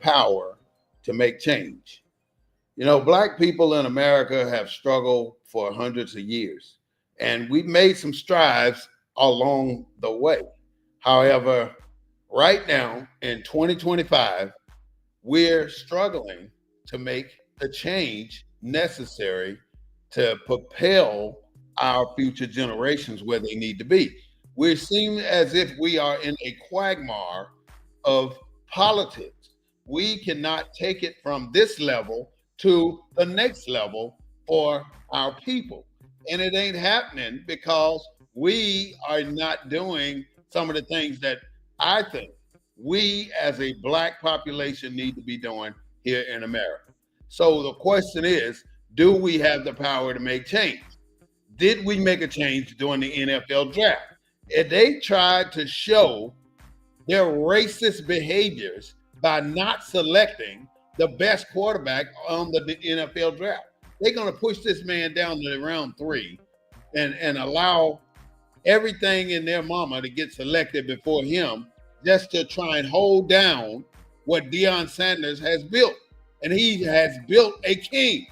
power to make change. You know, Black people in America have struggled for hundreds of years, and we've made some strides along the way. However, right now in 2025, we're struggling to make the change necessary to propel our future generations where they need to be. We seem as if we are in a quagmire of politics. We cannot take it from this level to the next level for our people. And it ain't happening because we are not doing some of the things that I think we as a Black population need to be doing here in America. So the question is, do we have the power to make change? Did we make a change during the NFL draft? If they tried to show their racist behaviors by not selecting the best quarterback on the NFL draft. They're going to push this man down to round 3 and allow everything in their mama to get selected before him just to try and hold down what Deion Sanders has built. And he has built a king.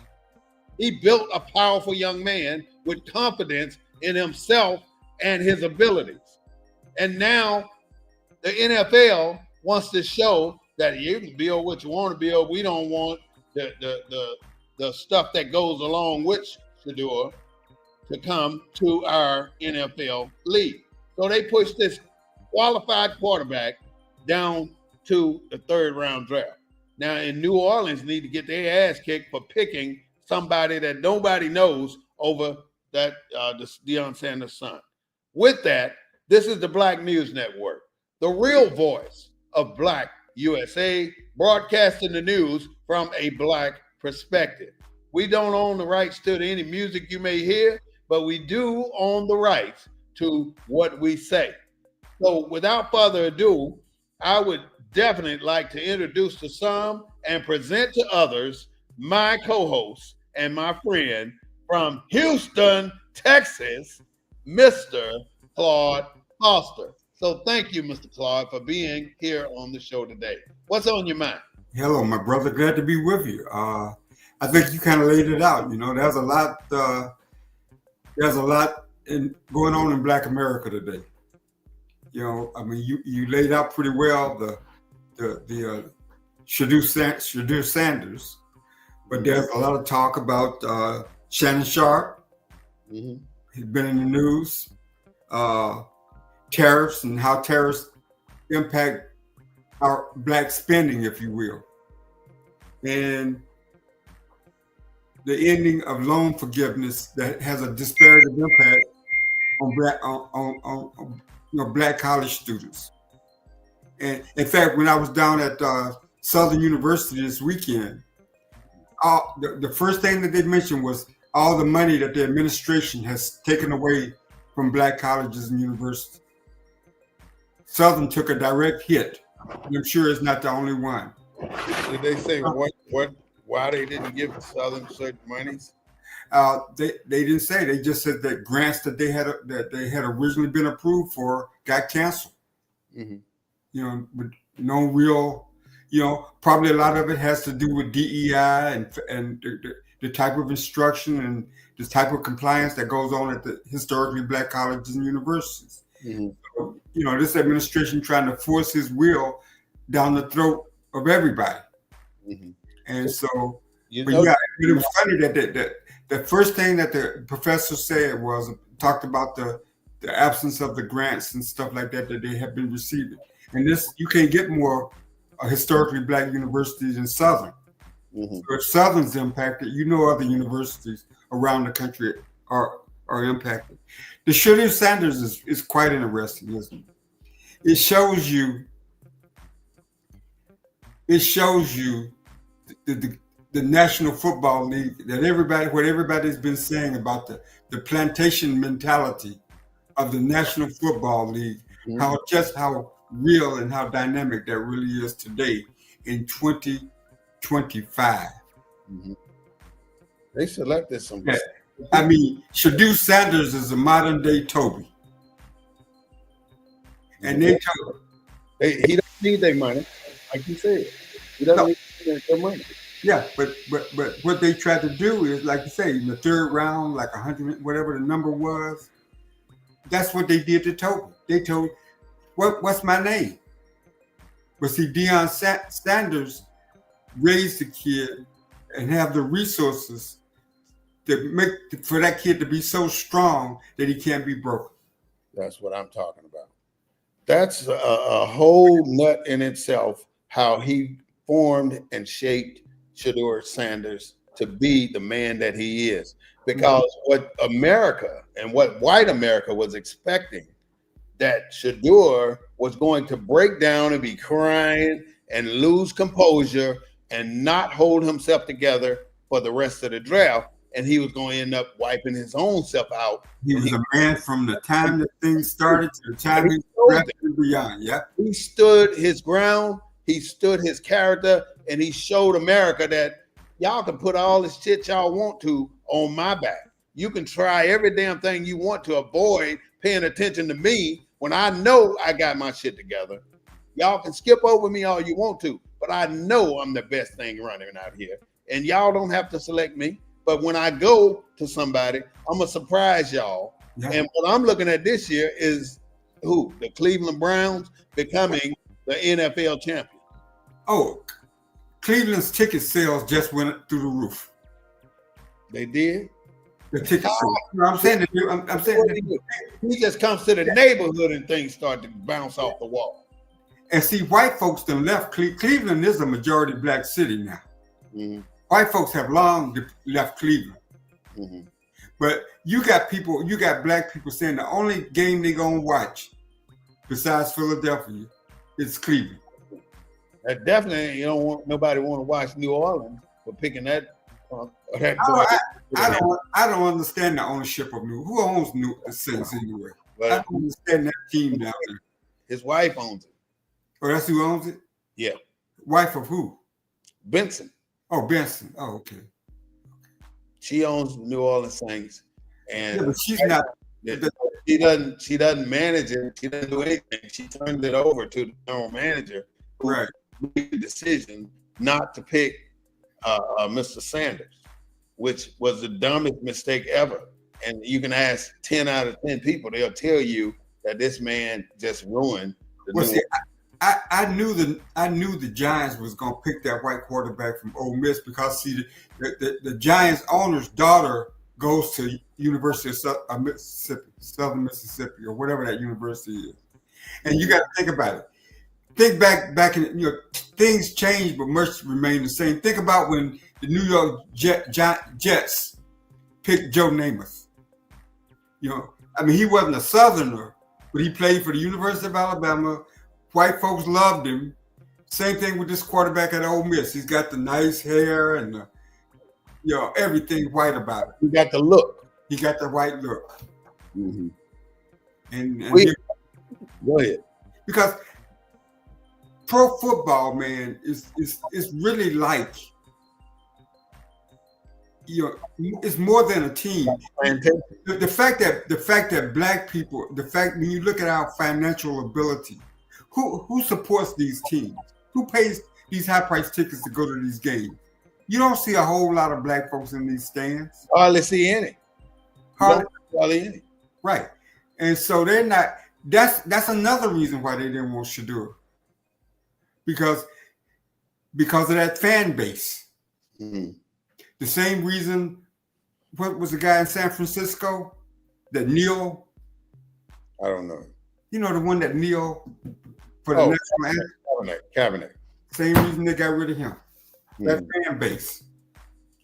He built a powerful young man with confidence in himself and his abilities. And now the NFL wants to show that you can build what you want to build. We don't want the stuff that goes along with Shador to come to our NFL league. So they push this qualified quarterback down to the 3rd round draft. Now in New Orleans need to get their ass kicked for picking somebody that nobody knows over that Deion Sanders' son. With that, this is the Black News Network, the real voice of Black USA, broadcasting the news from a Black perspective. We don't own the rights to any music you may hear, but we do own the rights to what we say. So without further ado, I would definitely like to introduce to some and present to others my co-host and my friend from Houston, Texas, Mr. Claude Foster. So thank you, Mr. Claude, for being here on the show today. What's on your mind? Hello, my brother. Glad to be with you. I think you kind of laid it out. You know, there's a lot going on in Black America today. You know, I mean, you laid out pretty well the Shador Sanders, but there's a lot of talk about Shannon Sharp. Mm-hmm. He's been in the news. Tariffs and how tariffs impact our Black spending, if you will, and the ending of loan forgiveness that has a disparate impact on Black college students. And in fact, when I was down at Southern University this weekend, the first thing that they mentioned was all the money that the administration has taken away from Black colleges and universities. Southern took a direct hit. I'm sure it's not the only one. Did they say why they didn't give Southern certain monies? They didn't say. They just said that grants that they had originally been approved for got canceled. Mm-hmm. You know, with no real, probably a lot of it has to do with DEI and the type of instruction and the type of compliance that goes on at the historically Black colleges and universities. Mm-hmm. So, this administration trying to force his will down the throat of everybody. Mm-hmm. And so, it was funny that the first thing that the professor said was talked about the absence of the grants and stuff like that they have been receiving. And this, you can't get more historically Black universities in Southern. Mm-hmm. So if Southern's impacted, other universities around the country are impacted. The Shador Sanders is quite interesting, isn't it? It shows you the National Football League, that what everybody's been saying about the plantation mentality of the National Football League, mm-hmm. how real and how dynamic that really is today in 2025. Mm-hmm. They selected some. Yeah. I mean, Shador Sanders is a modern day Toby. And he don't need their money, like you said. He doesn't No, need to spend their money. yeah, but what they tried to do is, like you say, in the third round, like 100, whatever the number was. That's what they did to Toby. They told, what's my name? But see, Deion Sanders raised the kid and have the resources to make for that kid to be so strong that he can't be broken. That's what I'm talking about. That's a whole nut in itself, how he formed and shaped Shedeur Sanders to be the man that he is. Because what America and what white America was expecting, that Shedeur was going to break down and be crying and lose composure and not hold himself together for the rest of the draft. And he was going to end up wiping his own self out. He was a man from the time that things started to the time he drafted and beyond. Yeah. He stood his ground, he stood his character, and he showed America that y'all can put all this shit y'all want to on my back. You can try every damn thing you want to avoid paying attention to me when I know I got my shit together. Y'all can skip over me all you want to, but I know I'm the best thing running out here. And y'all don't have to select me. But when I go to somebody, I'm going to surprise y'all. Yeah. And what I'm looking at this year is who? The Cleveland Browns becoming the NFL champion. Oh, Cleveland's ticket sales just went through the roof. They did? The ticket sales. No, I'm saying that. I'm saying that he just comes to the neighborhood and things start to bounce off the wall. And see, white folks done left Cleveland is a majority black city now. Mm-hmm. White folks have long left Cleveland. Mm-hmm. But you got black people saying the only game they gonna watch besides Philadelphia is Cleveland. That definitely nobody want to watch New Orleans for picking that. I don't understand the ownership of who owns the Saints anyway. But I don't understand that team down there. His wife owns it. Oh, that's who owns it? Yeah. Wife of who? Benson. Oh, Benson. Oh, okay. She owns the New Orleans Saints, and but she's not. She doesn't manage it. She doesn't do anything. She turned it over to the general manager, who made the decision not to pick Mr. Sanders, which was the dumbest mistake ever. And you can ask 10 out of 10 people; they'll tell you that this man just ruined the. I knew the Giants was gonna pick that white quarterback from Ole Miss because the Giants owner's daughter goes to University of Mississippi, Southern Mississippi, or whatever that university is. And you got to think about it. Think back in things change, but much remain the same. Think about when the New York Jets picked Joe Namath. He wasn't a Southerner, but he played for the University of Alabama. White folks loved him. Same thing with this quarterback at Ole Miss. He's got the nice hair and everything white about it. He got the look. He got the white look. Mm-hmm. And go ahead. Because pro football, man, is really like it's more than a team. The fact that black people, when you look at our financial ability. Who supports these teams? Who pays these high-priced tickets to go to these games? You don't see a whole lot of black folks in these stands. Hardly see any. Hardly any. Right. And so they're not. That's another reason why they didn't want Shedeur. Because of that fan base. Mm-hmm. The same reason. What was the guy in San Francisco? That Neil. I don't know. You know the one that Neil. For the national anthem. Cabinet. Same reason they got rid of him. That fan base.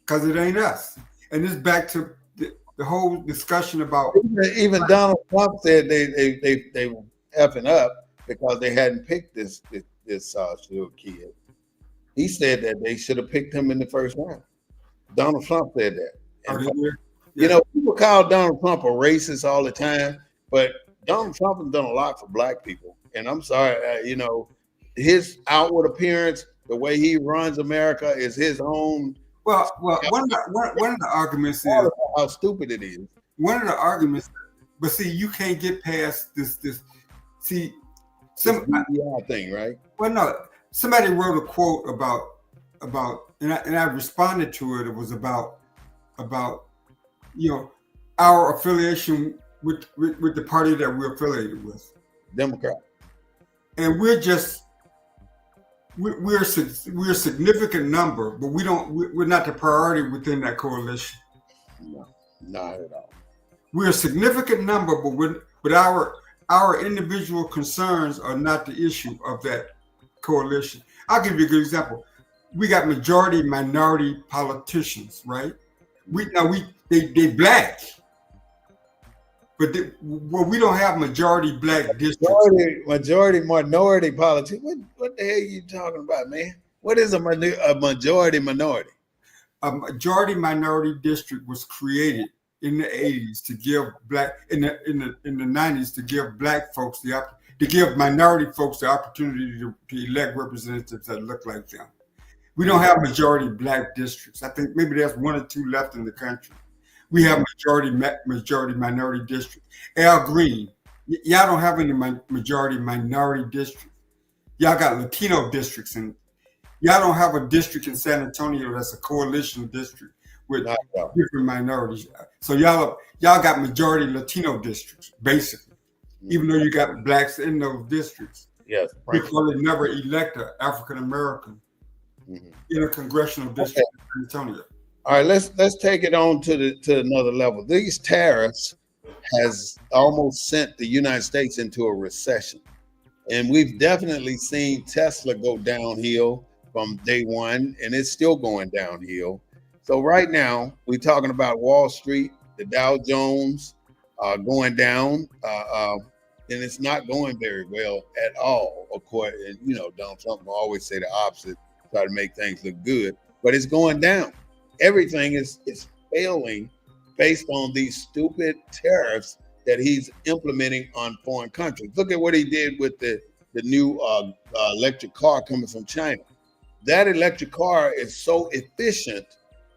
Because it ain't us. And it's back to the whole discussion about even Donald Trump said they were effing up because they hadn't picked this little kid. He said that they should have picked him in the first round. Donald Trump said that. People call Donald Trump a racist all the time, but Donald Trump has done a lot for black people. And I'm sorry, his outward appearance, the way he runs America is his own. Well, one of the arguments is how stupid it is. One of the arguments, but see, you can't get past this. See, some thing, right? Well, no, somebody wrote a quote about, and I responded to it. It was about our affiliation with the party that we're affiliated with, Democrat. and we're a significant number, but we're not the priority within that coalition. No, not at all. We're a significant number, but our individual concerns are not the issue of that coalition. I'll give you a good example. We got majority minority politicians, right? They black, but we don't have majority black districts. Majority minority politics. What the hell are you talking about, man? What is a majority minority? A majority minority district was created in the 80s to give black in the 90s to give black folks to give minority folks the opportunity to elect representatives that look like them. We don't have majority black districts. I think maybe there's one or two left in the country. We have majority minority districts. Al Green, y'all don't have any majority minority districts. Y'all got Latino districts, and y'all don't have a district in San Antonio that's a coalition district with different minorities. So y'all got majority Latino districts, basically, even though you got blacks in those districts. Yes. Because they never elect an African American in a congressional district in San Antonio. All right, let's take it on to another level. These tariffs has almost sent the United States into a recession, and we've definitely seen Tesla go downhill from day one, and it's still going downhill. So right now we're talking about Wall Street, the Dow Jones going down, and it's not going very well at all. Of course, and Donald Trump will always say the opposite, try to make things look good, but it's going down. Everything is failing based on these stupid tariffs that he's implementing on foreign countries. Look at what he did with the new electric car coming from China. That electric car is so efficient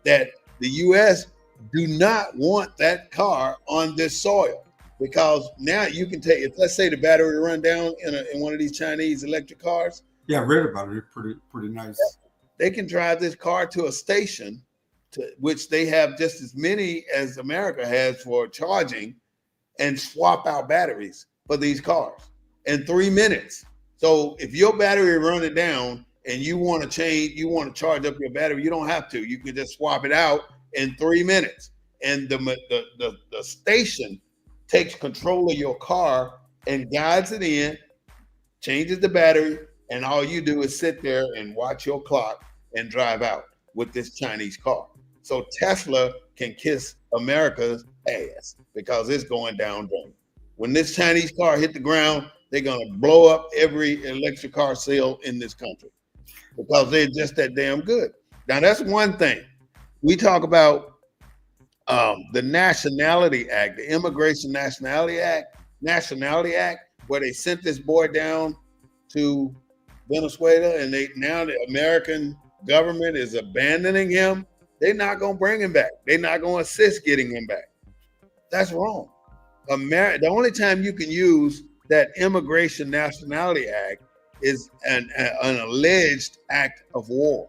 that the U.S. do not want that car on this soil, because now you can take, if let's say the battery run down in one of these Chinese electric cars. Yeah, I read about it. It's pretty nice. They can drive this car to a station, which they have just as many as America has for charging, and swap out batteries for these cars in 3 minutes. So if your battery running down and you want to charge up your battery, you don't have to. You can just swap it out in 3 minutes, and the station takes control of your car and guides it in, changes the battery, and all you do is sit there and watch your clock and drive out with this Chinese car. So Tesla can kiss America's ass because it's going down drain. When this Chinese car hit the ground, they're going to blow up every electric car sale in this country because they're just that damn good. Now, that's one thing. We talk about the Nationality Act, the Immigration Nationality Act, where they sent this boy down to Venezuela, and now the American government is abandoning him. They're not going to bring him back. They're not going to assist getting him back. That's wrong. The only time you can use that Immigration Nationality Act is an alleged act of war.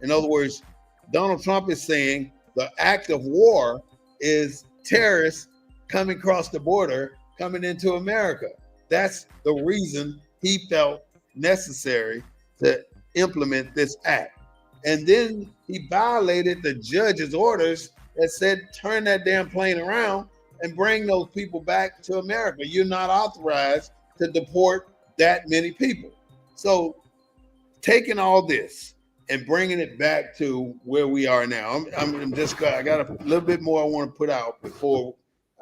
In other words, Donald Trump is saying the act of war is terrorists coming across the border, coming into America. That's the reason he felt necessary to implement this act. And then he violated the judge's orders that said, turn that damn plane around and bring those people back to America. You're not authorized to deport that many people. So taking all this and bringing it back to where we are now, I got a little bit more I want to put out before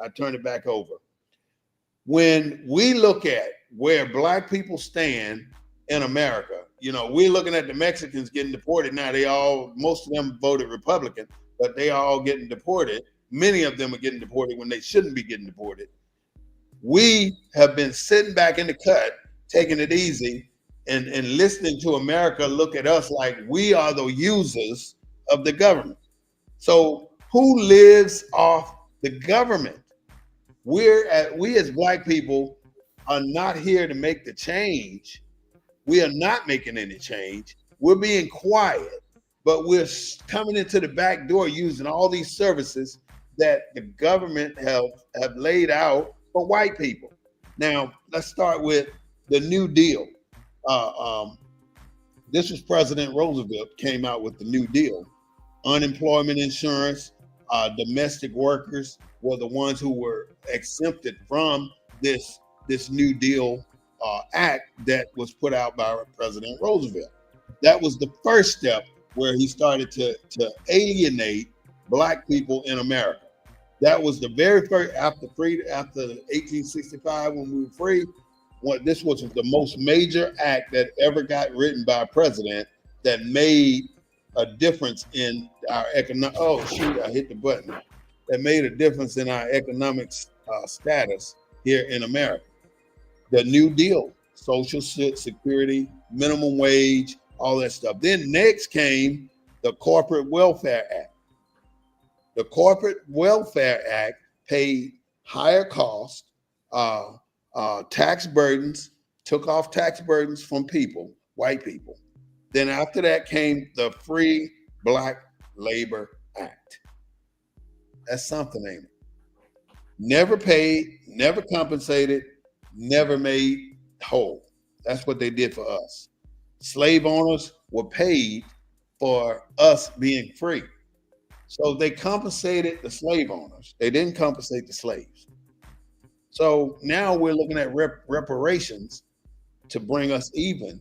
I turn it back over. When we look at where Black people stand in America, we're looking at the Mexicans getting deported now. Most of them voted Republican, but they are all getting deported. Many of them are getting deported when they shouldn't be getting deported. We have been sitting back in the cut, taking it easy, and listening to America look at us like we are the users of the government. So who lives off the government? We as Black people are not here to make the change. We are not making any change. We're being quiet, but we're coming into the back door using all these services that the government have laid out for white people. Now, let's start with the New Deal. This was President Roosevelt came out with the New Deal. Unemployment insurance, domestic workers were the ones who were exempted from this New Deal act that was put out by President Roosevelt. That was the first step where he started to alienate black people in America. That was the very first after 1865 when we were free. This was the most major act that ever got written by a president that made a difference in our economic. Oh shoot! I hit the button. That made a difference in our economic status here in America. The New Deal, Social Security, minimum wage, all that stuff. Then next came the Corporate Welfare Act. The Corporate Welfare Act paid higher cost, tax burdens, took off tax burdens from people, white people. Then after that came the Free Black Labor Act. That's something, ain't it? Never paid, never compensated, never made whole. That's what they did for us. Slave owners were paid for us being free. So they compensated the slave owners. They didn't compensate the slaves. So now we're looking at reparations to bring us even,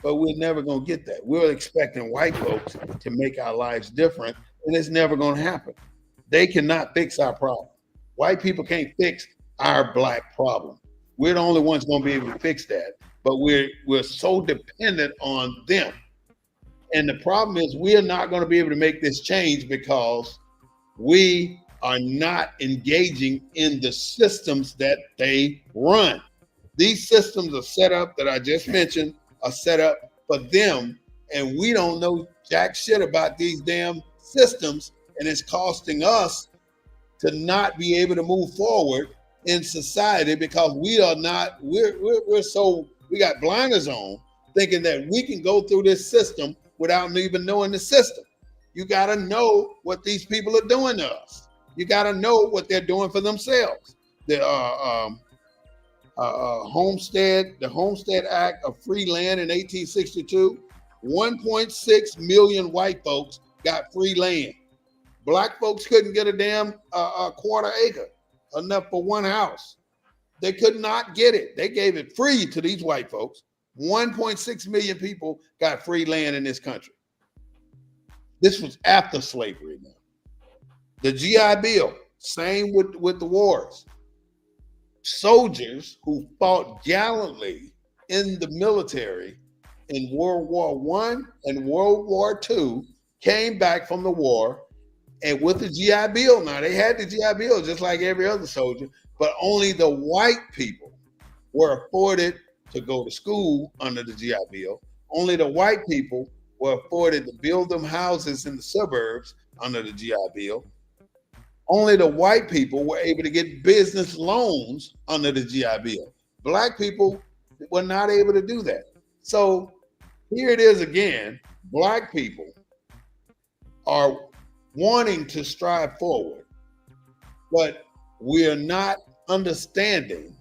but we're never going to get that. We're expecting white folks to make our lives different, and it's never going to happen. They cannot fix our problem. White people can't fix our black problem. We're the only ones going to be able to fix that, but we're so dependent on them. And the problem is we are not going to be able to make this change because we are not engaging in the systems that they run. These systems are set up that I just mentioned are set up for them, and we don't know jack shit about these damn systems, and it's costing us to not be able to move forward in society because we got blinders on thinking that we can go through this system without even knowing the system. You got to know what these people are doing to us. You got to know what they're doing for themselves. The Homestead Act of free land in 1862, 1.6 million white folks got free land. Black folks couldn't get a damn quarter acre, enough for one house. They could not get it. They gave it free to these white folks. 1.6 million people got free land in this country. This was after slavery now. The GI Bill, same with the wars. Soldiers who fought gallantly in the military in World War I and World War II came back from the war, and with the GI Bill, now they had the GI Bill just like every other soldier, but only the white people were afforded to go to school under the GI Bill. Only the white people were afforded to build them houses in the suburbs under the GI Bill. Only the white people were able to get business loans under the GI Bill. Black people were not able to do that. So here it is again, black people are wanting to strive forward, but we are not understanding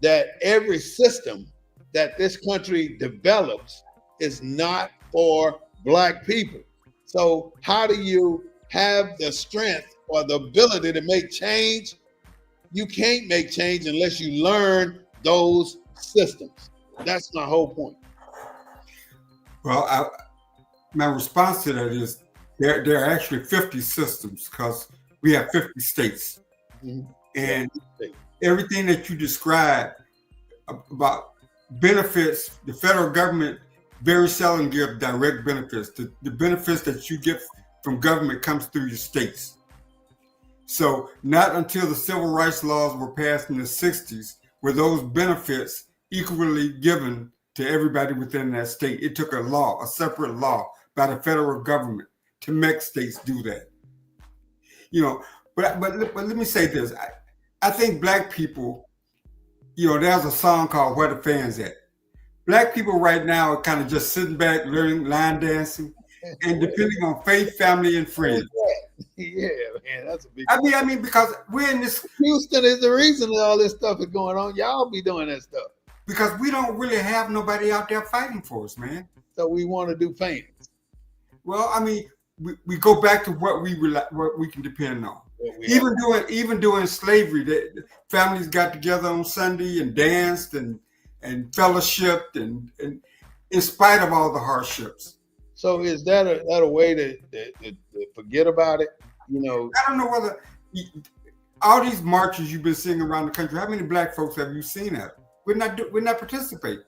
that every system that this country develops is not for black people. So how do you have the strength or the ability to make change? You can't make change unless you learn those systems. That's my whole point. Well, my response to that is there are actually 50 systems because we have 50 states. Mm-hmm. And everything that you described about benefits, the federal government very seldom give direct benefits. The benefits that you get from government comes through your states. So not until the civil rights laws were passed in the 60s were those benefits equally given to everybody within that state. It took a separate law by the federal government to make states do that. You know, but let me say this. I think black people, you know, there's a song called Where the Fans At. Black people right now are kind of just sitting back, learning line dancing, and depending on faith, family, and friends. Yeah, man, that's a big. I mean, because we're in this. Houston is the reason that all this stuff is going on. Y'all be doing that stuff because we don't really have nobody out there fighting for us, man. So we want to do fans. Well, I mean, we go back to what we can depend on. Even during slavery, families got together on Sunday and danced and fellowshipped and in spite of all the hardships. So is that a way to forget about it? You know, I don't know whether all these marches you've been seeing around the country. How many black folks have you seen at? We're not participating.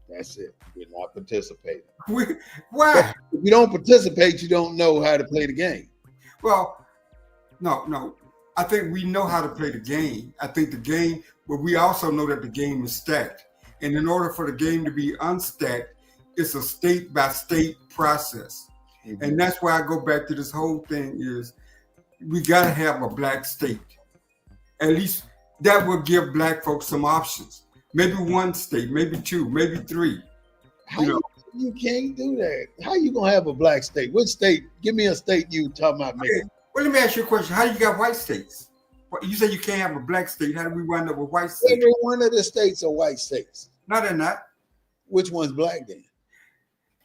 That's it. We're not participating. Why? If you don't participate, you don't know how to play the game. Well, no. I think we know how to play the game. I think the game, but we also know that the game is stacked. And in order for the game to be unstacked, it's a state by state process. Mm-hmm. And that's why I go back to this whole thing is we got to have a black state. At least that will give black folks some options. Maybe one state, maybe two, maybe three. You can't do that. How you gonna have a black state? Which state? Give me a state you talking about making. Okay. Well, let me ask you a question. How do you got white states? You say you can't have a black state. How do we wind up with white states? Every one of the states are white states. No, they're not. Which one's black then?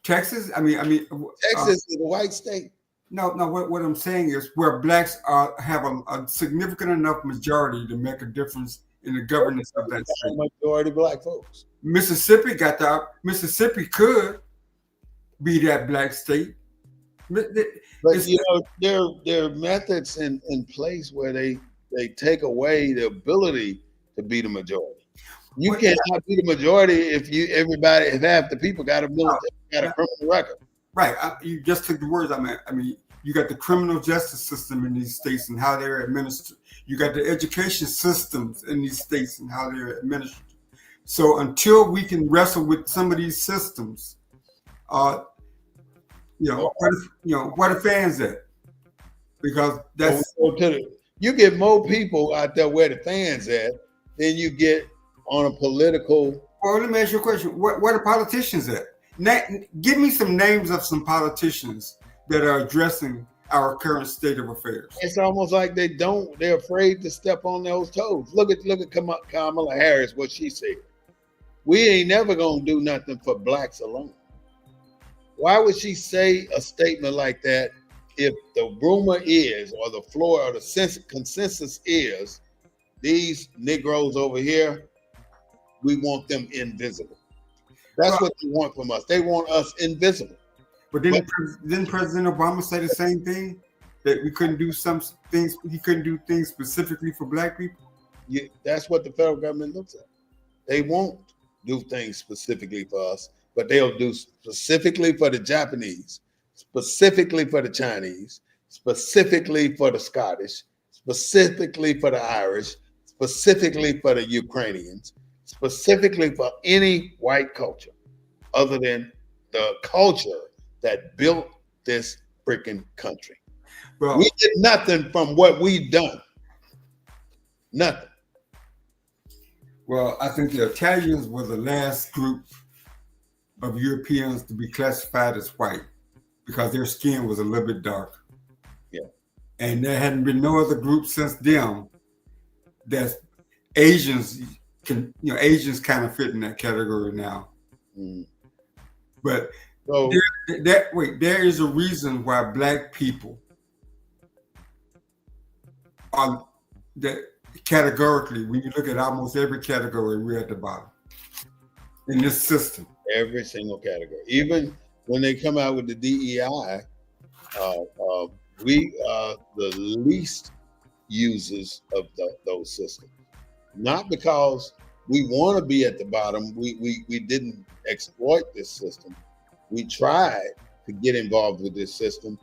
Texas? Texas is a white state. No. What I'm saying is where blacks have a significant enough majority to make a difference in the governance of that state. Majority black folks. Mississippi Mississippi could be that black state. But there are methods in place where they take away the ability to be the majority. You cannot be the majority if half the people got a criminal record. Right. You just took the words I meant. I mean, you got the criminal justice system in these states and how they're administered. You got the education systems in these states and how they're administered. So until we can wrestle with some of these systems, where the fans at? Because that's you get more people out there where the fans at than you get on a political. Well, let me ask you a question. Where are politicians at? Give me some names of some politicians that are addressing our current state of affairs. It's almost like they're afraid to step on those toes. Look at Kamala Harris, what she said. We ain't never gonna do nothing for blacks alone. Why would she say a statement like that if the rumor is, or the floor, or the consensus is, these Negroes over here, we want them invisible. That's what they want from us. They want us invisible. But didn't President Obama say the same thing? That we couldn't do some things, he couldn't do things specifically for black people? Yeah, that's what the federal government looks at. They won't do things specifically for us, but they'll do specifically for the Japanese, specifically for the Chinese, specifically for the Scottish, specifically for the Irish, specifically for the Ukrainians, specifically for any white culture other than the culture that built this freaking country. Well, we did nothing from what we've done. Nothing. Well, I think the Italians were the last group of Europeans to be classified as white because their skin was a little bit dark. Yeah. And there hadn't been no other group since them that Asians kind of fit in that category now. Mm. But there is a reason why black people are that categorically, when you look at almost every category, we're at the bottom in this system. Every single category. Even when they come out with the DEI, we are the least users of those systems. Not because we want to be at the bottom. We didn't exploit this system. We tried to get involved with this system,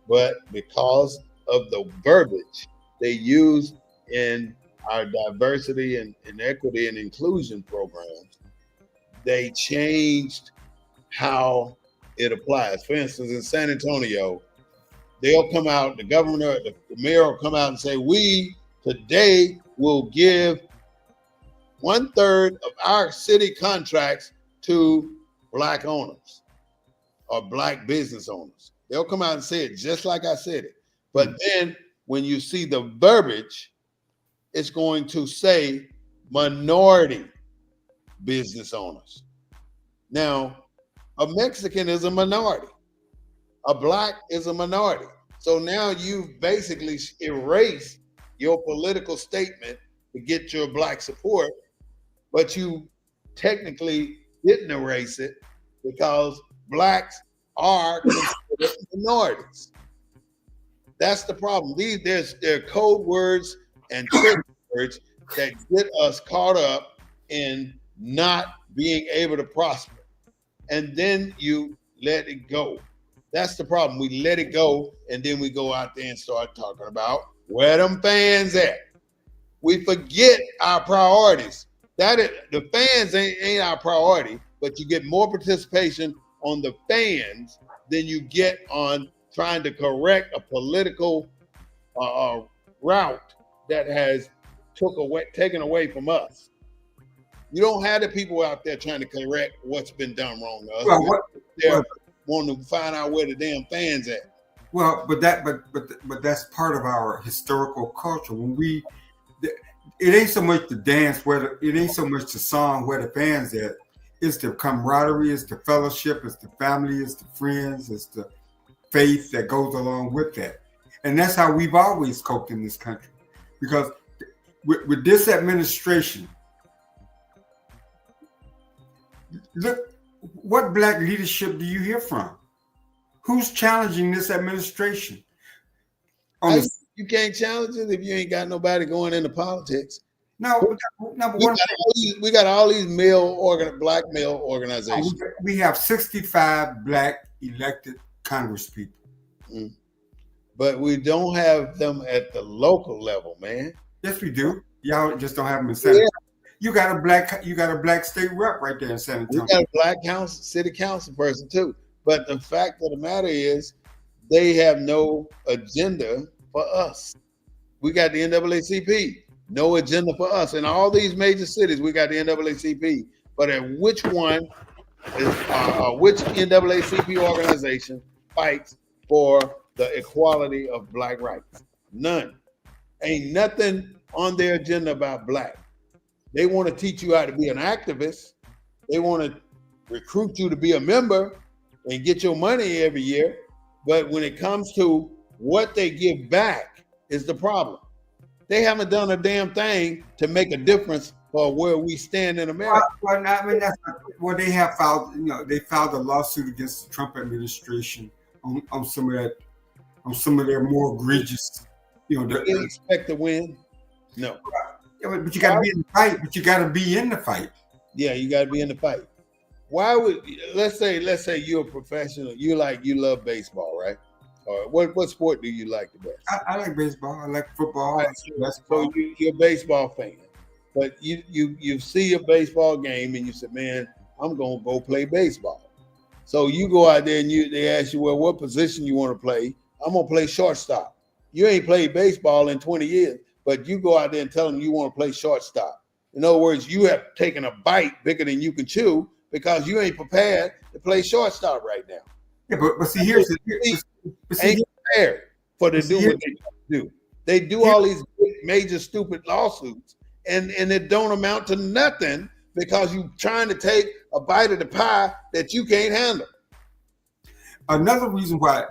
but because of the verbiage they use in our diversity and equity and inclusion programs, they changed how it applies. For instance, in San Antonio, they'll come out, the governor, the mayor will come out and say, we today will give 1/3 of our city contracts to Black owners or Black business owners. They'll come out and say it just like I said it. But then when you see the verbiage, it's going to say minority business owners. Now, a Mexican is a minority. A Black is a minority. So now you've basically erased your political statement to get your Black support, but you technically didn't erase it because Blacks are considered minorities. That's the problem. There are code words and trick words that get us caught up in not being able to prosper. And then you let it go. That's the problem. We let it go, and then we go out there and start talking about where them fans at. We forget our priorities. The fans ain't our priority, but you get more participation on the fans than you get on trying to correct a political route that has taken away from us. You don't have the people out there trying to correct what's been done wrong to us. They're wanting to find out where the damn fans at. Well, but that's part of our historical culture. It ain't so much the dance, it ain't so much the song where the fans at. It's the camaraderie, it's the fellowship, it's the family, it's the friends, it's the faith that goes along with that. And that's how we've always coped in this country. Because with this administration, look, what Black leadership do you hear from? Who's challenging this administration? You can't challenge it if you ain't got nobody going into politics. No, we got all these Black male organizations. We have 65 Black elected congresspeople. But we don't have them at the local level, man. Yes, we do. Y'all just don't have them in San Antonio. You got a black state rep right there in San Antonio. We got a Black city council person too. But the fact of the matter is, they have no agenda for us. We got the NAACP, no agenda for us. In all these major cities, we got the NAACP. But at which one which NAACP organization fights for the equality of Black rights? None. Ain't nothing on their agenda about Black. They want to teach you how to be an activist. They want to recruit you to be a member and get your money every year. But when it comes to what they give back is the problem. They haven't done a damn thing to make a difference for where we stand in America. They have filed. They filed a lawsuit against the Trump administration on some of their more egregious. They expect to win. No. Yeah, but you got to be in the fight. But you got to be in the fight. Yeah, you got to be in the fight. Why would let's say you're a professional. You love baseball, right? Or what sport do you like the best? I like baseball. I like football. Right, so you're a baseball fan, but you see a baseball game and you say, "Man, I'm gonna go play baseball." So you go out there and they ask you, "Well, what position you want to play?" I'm gonna play shortstop. You ain't played baseball in 20 years, but you go out there and tell them you want to play shortstop. In other words, you have taken a bite bigger than you can chew because you ain't prepared to play shortstop right now. Yeah, but see, here's ain't prepared for to do what they do. They do all these major stupid lawsuits, and it don't amount to nothing because you trying to take a bite of the pie that you can't handle. Another reason why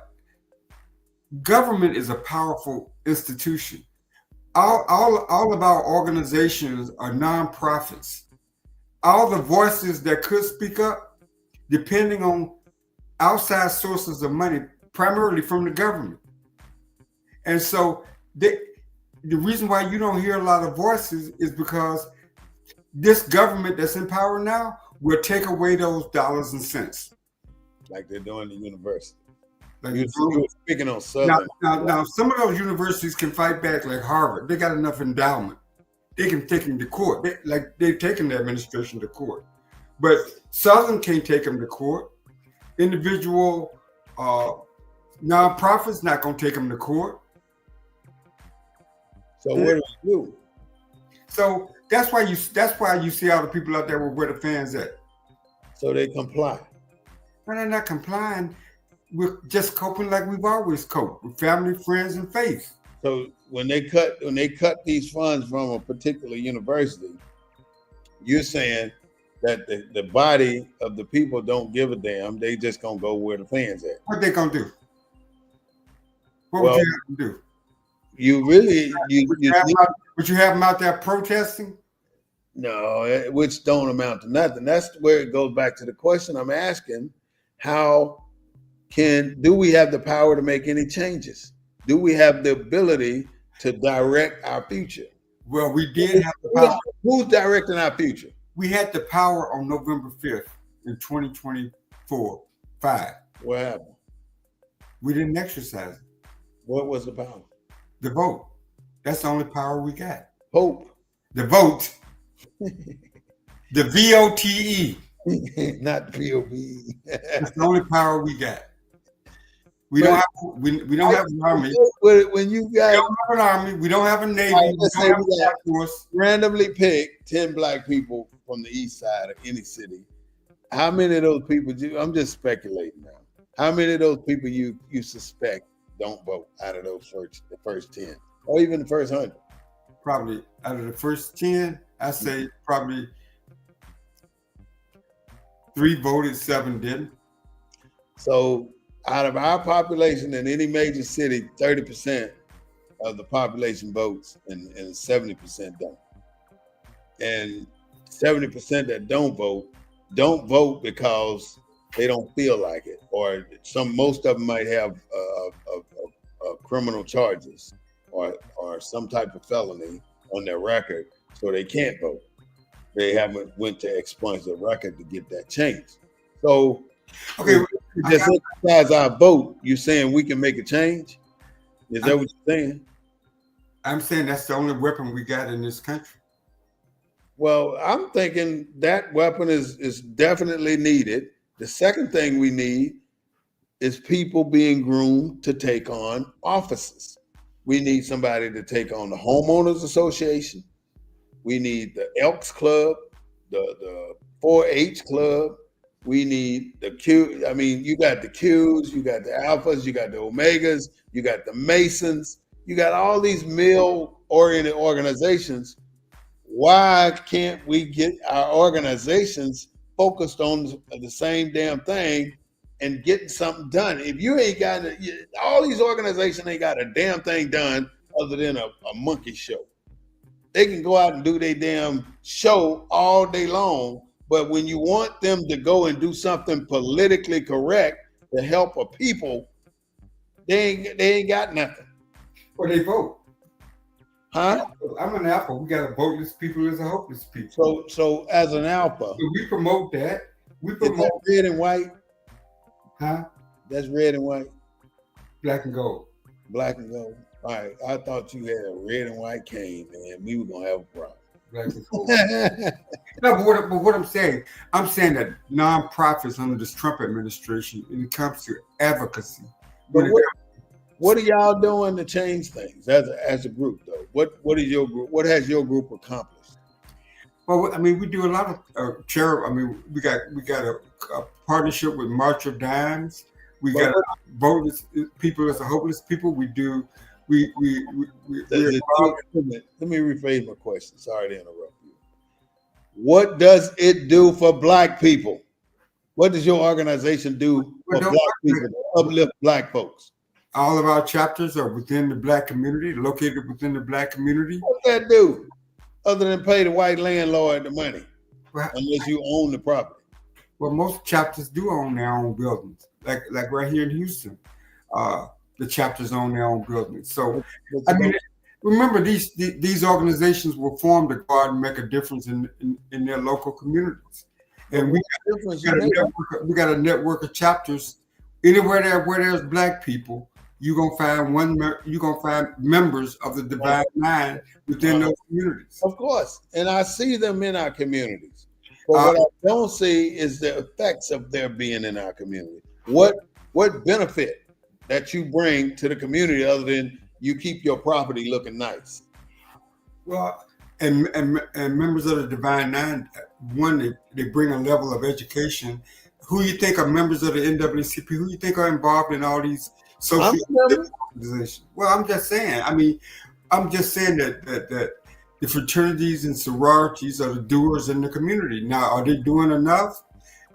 government is a powerful institution. All of our organizations are nonprofits. All the voices that could speak up, depending on outside sources of money, primarily from the government. And so the reason why you don't hear a lot of voices is because this government that's in power now will take away those dollars and cents. Like they're doing the university. Like you were speaking on Southern. Now, some of those universities can fight back, like Harvard. They got enough endowment. They can take them to court. They've taken the administration to court. But Southern can't take them to court. Individual nonprofits not going to take them to court. So what do we do? So That's why you see all the people out there with where the fans at. So they comply. But they're not complying. We're just coping like we've always coped with family, friends, and faith. So when they cut these funds from a particular university, you're saying that the body of the people don't give a damn. They just gonna go where the fans at. What they gonna do? What would you have them do? You really would you have them out there protesting? No, which don't amount to nothing. That's where it goes back to the question I'm asking: do we have the power to make any changes? Do we have the ability to direct our future? Well, we did have the power. Who's directing our future? We had the power on November 5th in 2024. What happened? We didn't exercise it. What was the power? The vote. That's the only power we got. Hope. The vote. The VOTE. Not the POV. That's the only power we got. We don't have an army. When you got, we don't have an army. We don't have a navy. Let's say we got force. Randomly pick 10 black people from the east side of any city. How many of those people? I'm just speculating now. How many of those people you suspect don't vote out of those the first 10, or even the first 100? Probably out of the first 10, I say probably 3 voted, 7 didn't. So out of our population in any major city, 30% of the population votes and 70% don't. And 70% that don't vote because they don't feel like it, or most of them might have criminal charges or some type of felony on their record, so they can't vote. They haven't went to expunge the record to get that changed. So, okay, just exercise our vote. You saying we can make a change? Is that what you're saying? I'm saying that's the only weapon we got in this country. Well, I'm thinking that weapon is definitely needed. The second thing we need is people being groomed to take on offices. We need somebody to take on the homeowners association. We need the Elks Club, the 4-H Club. We need the Q. I mean, you got the Qs, you got the Alphas, you got the Omegas, you got the Masons, you got all these male-oriented organizations. Why can't we get our organizations focused on the same damn thing and getting something done? If you ain't got all these organizations ain't got a damn thing done other than a monkey show. They can go out and do their damn show all day long, but when you want them to go and do something politically correct to help a people, they ain't got nothing. Or they vote. Huh? I'm an alpha. We got a voteless people as a hopeless people. So as an alpha, so we promote that. We promote that red and white. Huh? That's red and white. Black and gold. Black and gold. All right. I thought you had a red and white cane, man. We were gonna have a problem. Black and gold. No, but what I'm saying that nonprofits under this Trump administration, when it comes to advocacy, what are y'all doing to change things as a group, though? What is your group? What has your group accomplished? Well, I mean, we do a lot of charity. I mean, we got a partnership with March of Dimes. We got voteless people as a hopeless people. We do. Let me rephrase my question. Sorry to interrupt you. What does it do for Black people? What does your organization do for Black people to uplift Black folks? All of our chapters are within the Black community, located within the Black community. What does that do, other than pay the white landlord the money, unless you own the property? Well, most chapters do own their own buildings, like right here in Houston. The chapters own their own buildings. So, I mean, remember these organizations were formed to go out and make a difference in their local communities. And we got a network of chapters. Anywhere where there's Black people, you're gonna find members of the Divine Nine within those communities. Of course, and I see them in our communities. But what I don't see is the effects of their being in our community. What benefit that you bring to the community other than you keep your property looking nice? Well, and members of the Divine Nine, one, they bring a level of education. Who you think are members of the NAACP? Who you think are involved in all these social organizations? Well, I'm just saying. I mean, I'm just saying that the fraternities and sororities are the doers in the community. Now, are they doing enough?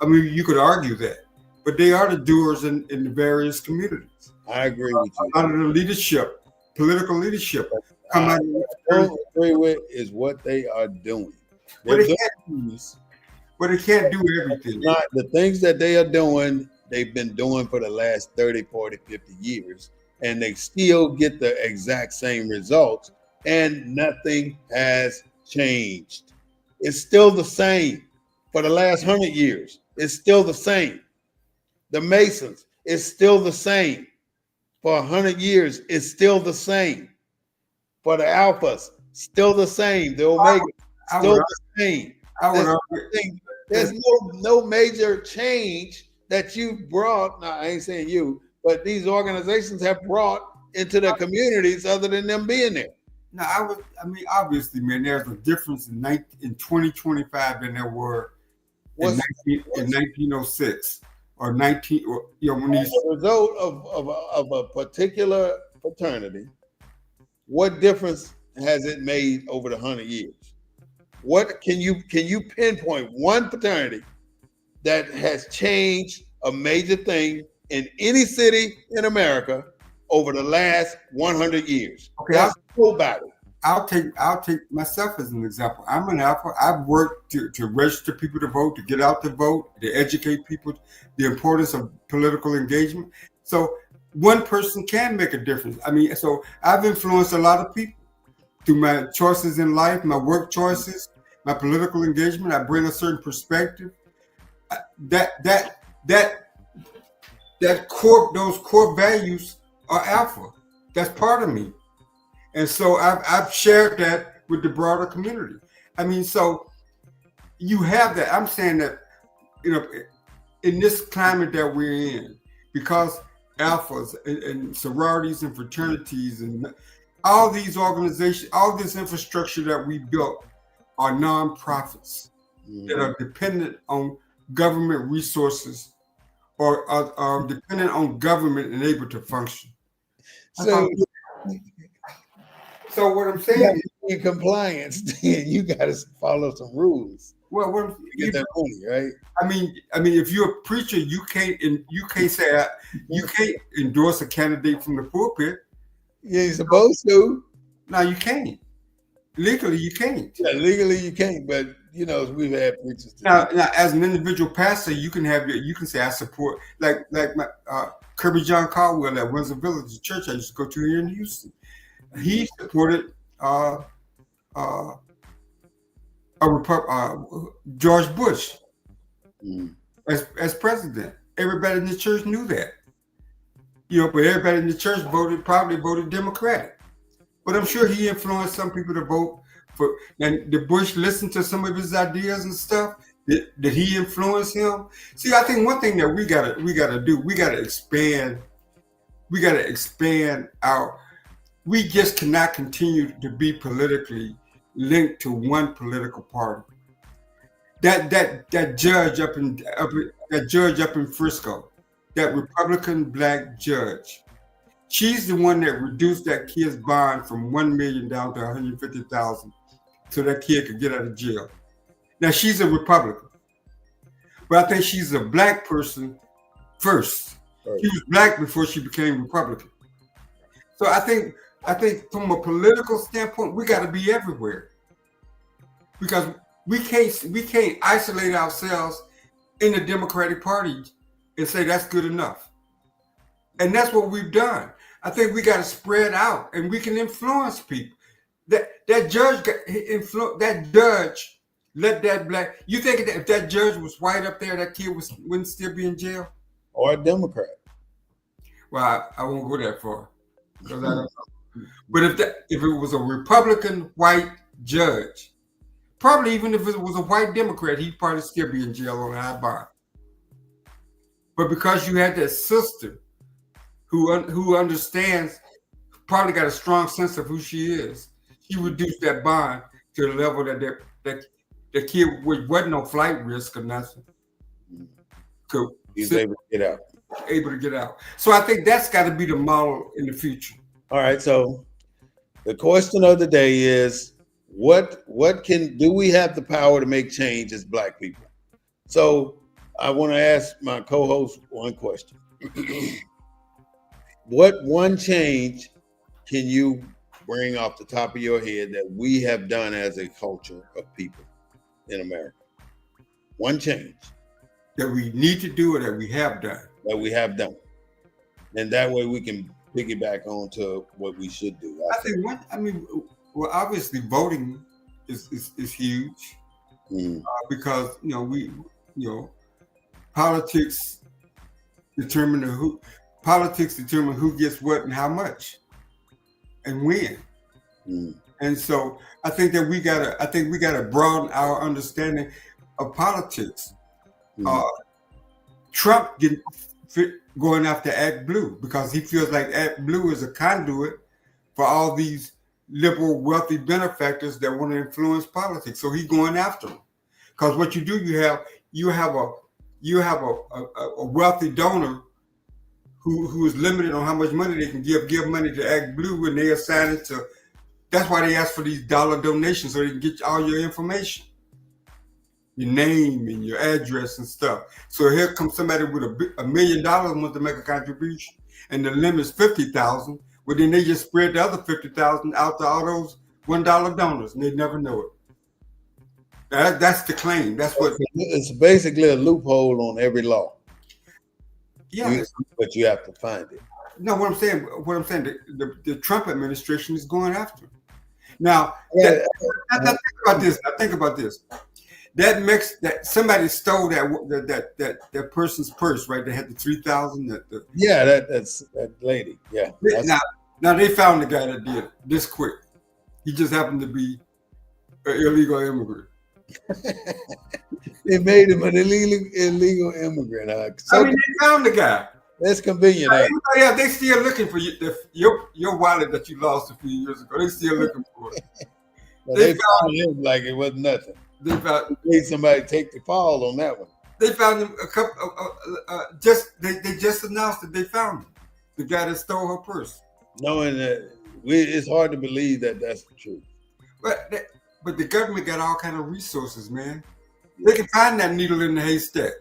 I mean, you could argue that, but they are the doers in the various communities. I agree with you. A lot of the leadership, political leadership, come out. What I agree with is what they are doing. But they can't do everything. The things that they are doing, they've been doing for the last 30, 40, 50 years, and they still get the exact same results, and nothing has changed. It's still the same for the last 100 years. It's still the same. The Masons, it's still the same. For 100 years, it's still the same. For the Alphas, still the same. The Omega, still the same. There's no major change that you brought. Now, I ain't saying you, but these organizations have brought into the communities other than them being there. Now, obviously, man, there's a difference in 2025 than there were in 1906 or 19. When these. As a result of a particular fraternity, what difference has it made over the 100 years? What can you pinpoint one fraternity that has changed a major thing in any city in America over the last 100 years? Okay, nobody. I'll take myself as an example. I'm an Alpha. I've worked to register people to vote, to get out to vote, to educate people, the importance of political engagement. So one person can make a difference. I mean, so I've influenced a lot of people through my choices in life, my work choices, my political engagement. I bring a certain perspective. Those core values are Alpha. That's part of me. And so I've shared that with the broader community. I mean, so you have that. I'm saying that, in this climate that we're in, because Alphas and sororities and fraternities and all these organizations, all this infrastructure that we built are nonprofits that are dependent on government resources or are dependent on government and able to function. So what I'm saying is, in compliance, then you got to follow some rules. Well, get that money, right? I mean, if you're a preacher, you can't say you can't endorse a candidate from the pulpit. Yeah, you're supposed to. No, you can't. Legally, you can't. Yeah, legally you can't, but we've had preachers. Now, as an individual pastor, you can say I support like my Kirby John Caldwell at Windsor Village, the church I used to go to here in Houston. He supported George Bush as president. Everybody in the church knew that. But everybody in the church probably voted Democratic. But I'm sure he influenced some people to vote for. And did Bush listen to some of his ideas and stuff? Did he influence him? See, I think one thing that we gotta do, we gotta expand our. We just cannot continue to be politically linked to one political party. That judge up in Frisco, that Republican black judge, she's the one that reduced that kid's bond from $1 million down to $150,000, so that kid could get out of jail. Now she's a Republican, but I think she's a black person first. Right. She was black before she became Republican. So I think from a political standpoint, we got to be everywhere, because we can't isolate ourselves in the Democratic Party and say that's good enough. And that's what we've done. I think we got to spread out, and we can influence people. That judge let that black. You think that if that judge was white up there, that kid wouldn't still be in jail? Or a Democrat? Well, I won't go that far. But if it was a Republican white judge, probably even if it was a white Democrat, he'd probably still be in jail on high bond. But because you had that sister who understands, probably got a strong sense of who she is, she reduced that bond to the level that the kid wasn't no flight risk or nothing. He's able to get out. So I think that's got to be the model in the future. All right. So the question of the day is, what do we have the power to make change as Black people? So I want to ask my co-host one question. What one change can you bring off the top of your head that we have done as a culture of people in America? One change that we need to do or that we have done. And that way we can piggyback on to what we should do. I think obviously voting is huge because politics determine who gets what and how much and when. And so I think that we gotta broaden our understanding of politics. Trump going after Act Blue because he feels like Act Blue is a conduit for all these liberal, wealthy benefactors that want to influence politics. So he's going after them because what you do, you have a wealthy donor who is limited on how much money they can give money to Act Blue, and they assign it to. That's why they ask for these dollar donations so they can get all your information, your name and your address and stuff. So here comes somebody with $1 million wants to make a contribution, and the limit is $50,000. Well, then they just spread the other $50,000 out to all those $1 donors, and they never know it. That's the claim. That's what it's basically a loophole on every law. Yeah, but you have to find it. No, what I'm saying, the Trump administration is going after him. Now, think about this. That somebody stole that person's purse, right? They had the $3,000. That's that lady. Yeah. Now they found the guy that did it this quick. He just happened to be an illegal immigrant. They made him an illegal immigrant. They found the guy. That's convenient. Yeah, they still looking for your wallet that you lost a few years ago. They still looking for it. They found him like it was nothing. They made somebody take the fall on that one. They found him a couple. They just announced that they found him, the guy that stole her purse. Knowing that it's hard to believe that that's the truth. But the government got all kind of resources, man. They can find that needle in the haystack.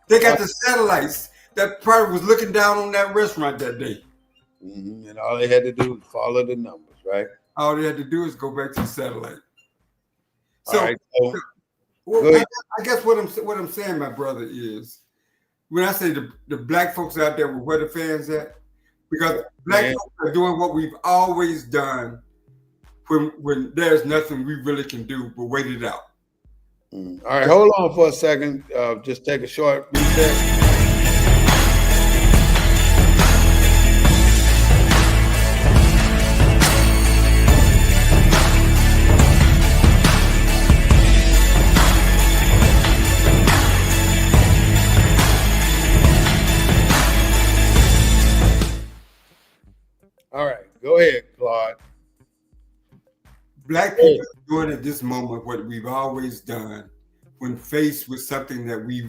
They got the satellites that probably was looking down on that restaurant that day. And all they had to do was follow the numbers, right? All they had to do is go back to the satellite. I guess what I'm saying, my brother, is when I say the Black folks out there where the fans at, because Black folks are doing what we've always done when there's nothing we really can do but wait it out. All right, hold on for a second. Just take a short recess. All right, go ahead, Claude. Black people are doing at this moment what we've always done when faced with something that we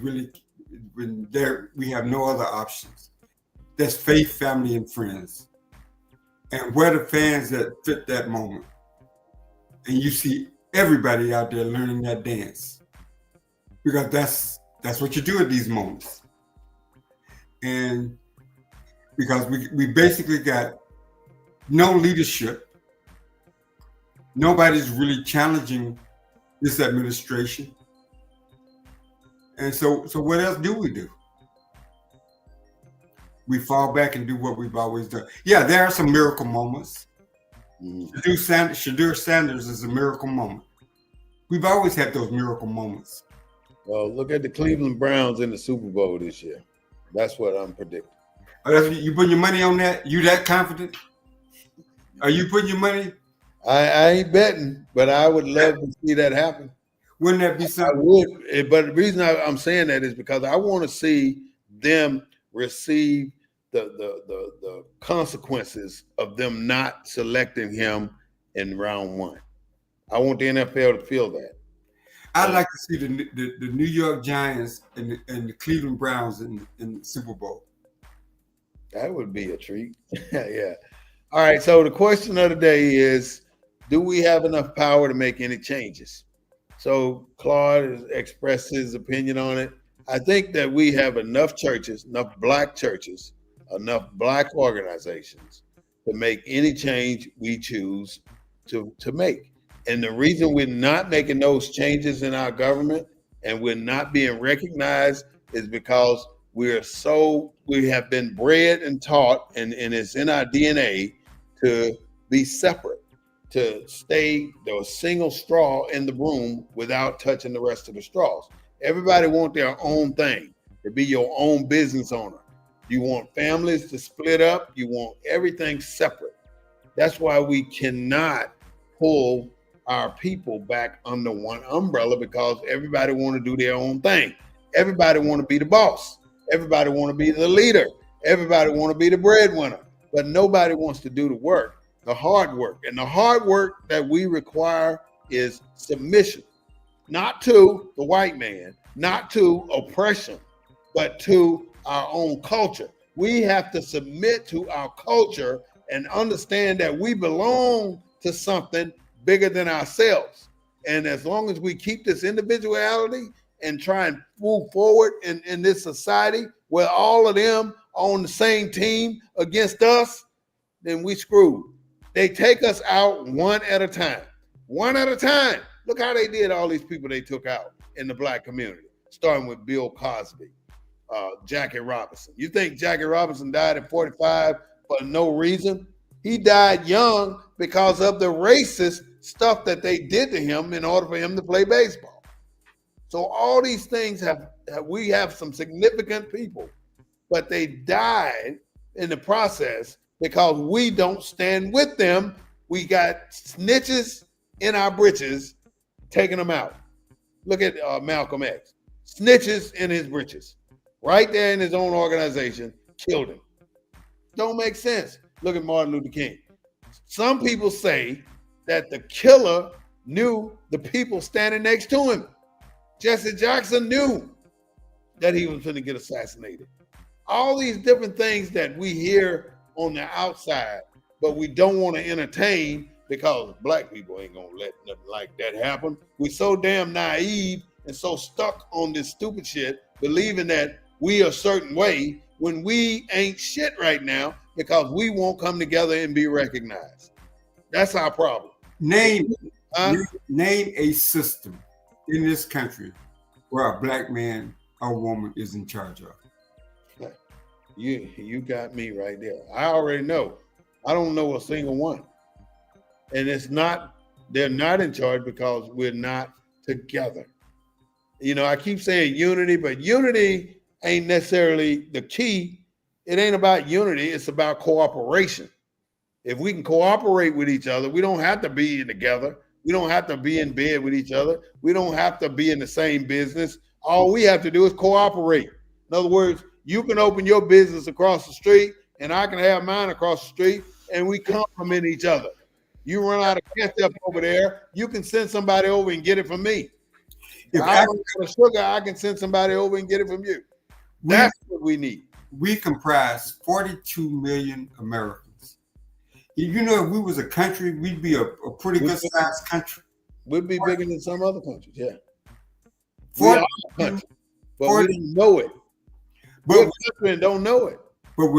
have no other options. That's faith, family, and friends. And we're the fans that fit that moment. And you see everybody out there learning that dance. Because that's what you do at these moments. And because we basically got no leadership. Nobody's really challenging this administration. And so what else do? We fall back and do what we've always done. Yeah, there are some miracle moments. Shadur Sanders is a miracle moment. We've always had those miracle moments. Well, look at the Cleveland Browns in the Super Bowl this year. That's what I'm predicting. You putting your money on that? You that confident? Are you putting your money? I ain't betting, but I would love to see that happen. Wouldn't that be something? I would, but the reason I'm saying that is because I want to see them receive the consequences of them not selecting him in round one. I want the NFL to feel that. I'd like to see the New York Giants and the Cleveland Browns in the Super Bowl. That would be a treat. Yeah. All right. So the question of the day is, do we have enough power to make any changes? So Claude has expressed his opinion on it. I think that we have enough churches, enough Black churches, enough Black organizations to make any change we choose to make. And the reason we're not making those changes in our government and we're not being recognized is because we have been bred and taught, and it's in our DNA to be separate, to stay the single straw in the room without touching the rest of the straws. Everybody want their own thing, to be your own business owner. You want families to split up. You want everything separate. That's why we cannot pull our people back under one umbrella, because everybody want to do their own thing. Everybody want to be the boss. Everybody want to be the leader. Everybody want to be the breadwinner. But nobody wants to do the work, the hard work. And the hard work that we require is submission, not to the white man, not to oppression, but to our own culture. We have to submit to our culture and understand that we belong to something bigger than ourselves. And as long as we keep this individuality and try and move forward in this society where all of them are on the same team against us, then we screwed. They take us out one at a time. One at a time. Look how they did all these people they took out in the Black community, starting with Bill Cosby, Jackie Robinson. You think Jackie Robinson died at 45 for no reason? He died young because of the racist stuff that they did to him in order for him to play baseball. So all these things we have some significant people, but they died in the process because we don't stand with them. We got snitches in our britches taking them out. Look at Malcolm X. Snitches in his britches. Right there in his own organization, killed him. Don't make sense. Look at Martin Luther King. Some people say that the killer knew the people standing next to him. Jesse Jackson knew that he was going to get assassinated. All these different things that we hear on the outside, but we don't want to entertain because Black people ain't going to let nothing like that happen. We're so damn naive and so stuck on this stupid shit, believing that we are a certain way when we ain't shit right now because we won't come together and be recognized. That's our problem. Name a system in this country where a Black man or woman is in charge of. You got me right there. I already know. I don't know a single one. And they're not in charge because we're not together. You know, I keep saying unity, but unity ain't necessarily the key. It ain't about unity. It's about cooperation. If we can cooperate with each other, we don't have to be together. We don't have to be in bed with each other. We don't have to be in the same business. All we have to do is cooperate. In other words, you can open your business across the street and I can have mine across the street and we complement each other. You run out of ketchup over there, you can send somebody over and get it from me. If I don't have sugar, I can send somebody over and get it from you. That's what we need. We comprise 42 million Americans. You know, if we was a country, we'd be a pretty good sized country. We'd be bigger than some other countries, yeah. We are a country, but we don't know it. But we don't know it. But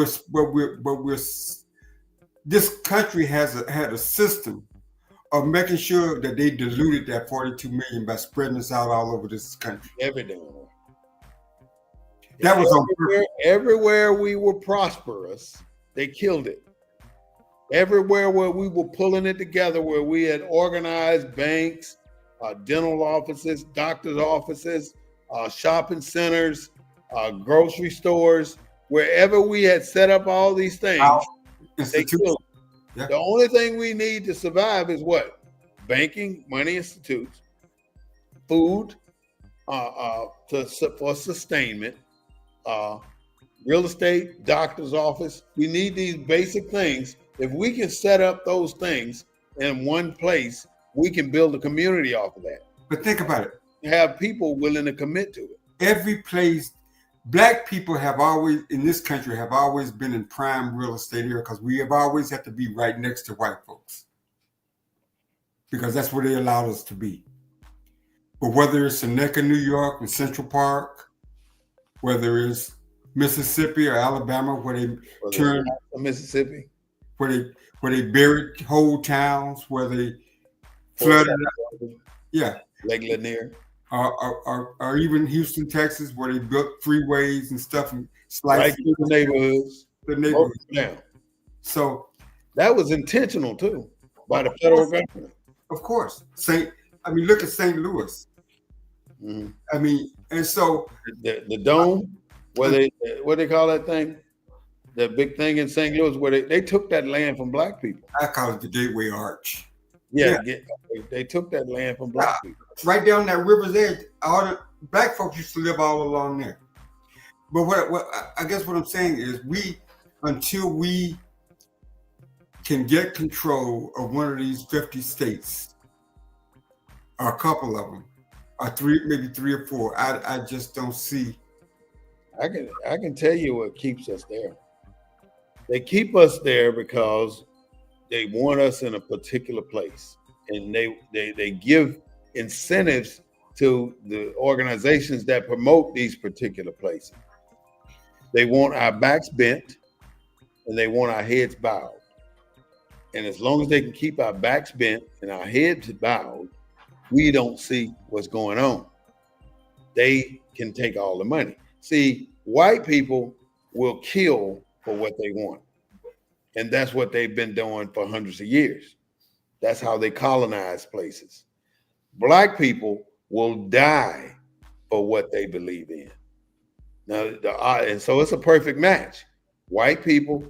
this country had a system of making sure that they diluted that 42 million by spreading us out all over this country. Everything. That was everywhere we were prosperous, they killed it. Everywhere where we were pulling it together, where we had organized banks, dental offices, doctor's offices, shopping centers, grocery stores, wherever we had set up all these things, they killed. Yeah. The only thing we need to survive is what? Banking, money institutes, food for sustainment, real estate, doctor's office. We need these basic things. If we can set up those things in one place, we can build a community off of that. But think about it. Have people willing to commit to it. Every place, Black people have always, in this country, have always been in prime real estate area because we have always had to be right next to white folks. Because that's where they allowed us to be. But whether it's Seneca, New York, and Central Park, whether it's Mississippi or Alabama, where they turn Mississippi, where they buried whole towns, where they flooded, yeah, Lake Lanier, or even Houston, Texas, where they built freeways and stuff and right through the neighborhoods. Yeah. So that was intentional too by the federal government. Of course, look at St. Louis. Mm-hmm. I mean, and so the dome, what they call that thing, the big thing in St. Louis, where they took that land from Black people. I call it the Gateway Arch. Yeah. They took that land from Black people. Right down that river's edge, all the Black folks used to live all along there. But what I guess what I'm saying is, until we can get control of one of these 50 states, or a couple of them, or maybe three or four, I just don't see. I can tell you what keeps us there. They keep us there because they want us in a particular place, and they give incentives to the organizations that promote these particular places. They want our backs bent and they want our heads bowed. And as long as they can keep our backs bent and our heads bowed, we don't see what's going on. They can take all the money. See, white people will kill for what they want. And that's what they've been doing for hundreds of years. That's how they colonize places. Black people will die for what they believe in. Now, and so it's a perfect match. White people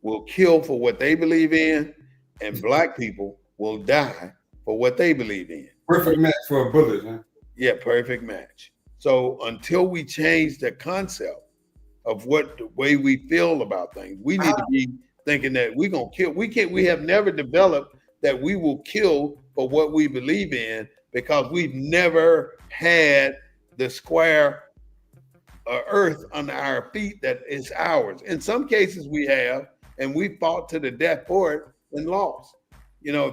will kill for what they believe in, and Black people will die for what they believe in. Perfect match for a bullet, huh? Yeah, perfect match. So until we change the concept of what the way we feel about things, we need to be thinking that we're gonna kill. We have never developed that we will kill for what we believe in, because we've never had the square earth under our feet that is ours. In some cases we have, and we fought to the death for it and lost. You know,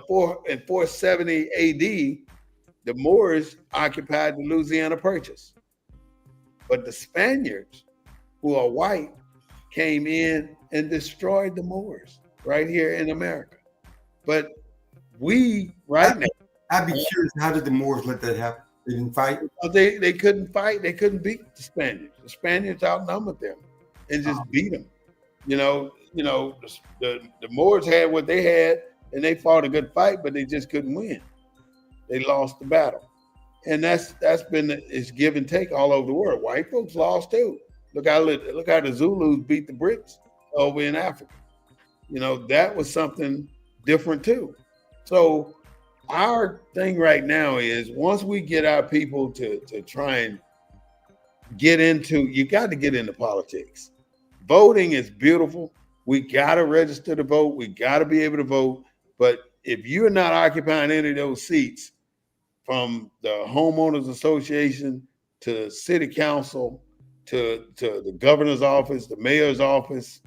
in 470 AD, the Moors occupied the Louisiana Purchase. But the Spaniards, who are white, came in and destroyed the Moors right here in America. But we, right now, I'd be curious, how did the Moors let that happen? They didn't fight? They couldn't fight. They couldn't beat the Spaniards. The Spaniards outnumbered them and just beat them. The Moors had what they had, and they fought a good fight, but they just couldn't win. They lost the battle. And that's been it's give and take all over the world. White folks lost too. Look how the Zulus beat the Brits over in Africa. You know, that was something different too. So our thing right now is, once we get our people to try and get into, you got to get into politics. Voting is beautiful. We got to register to vote. We got to be able to vote. But if you're not occupying any of those seats, from the homeowners association to city council to the governor's office, the mayor's office,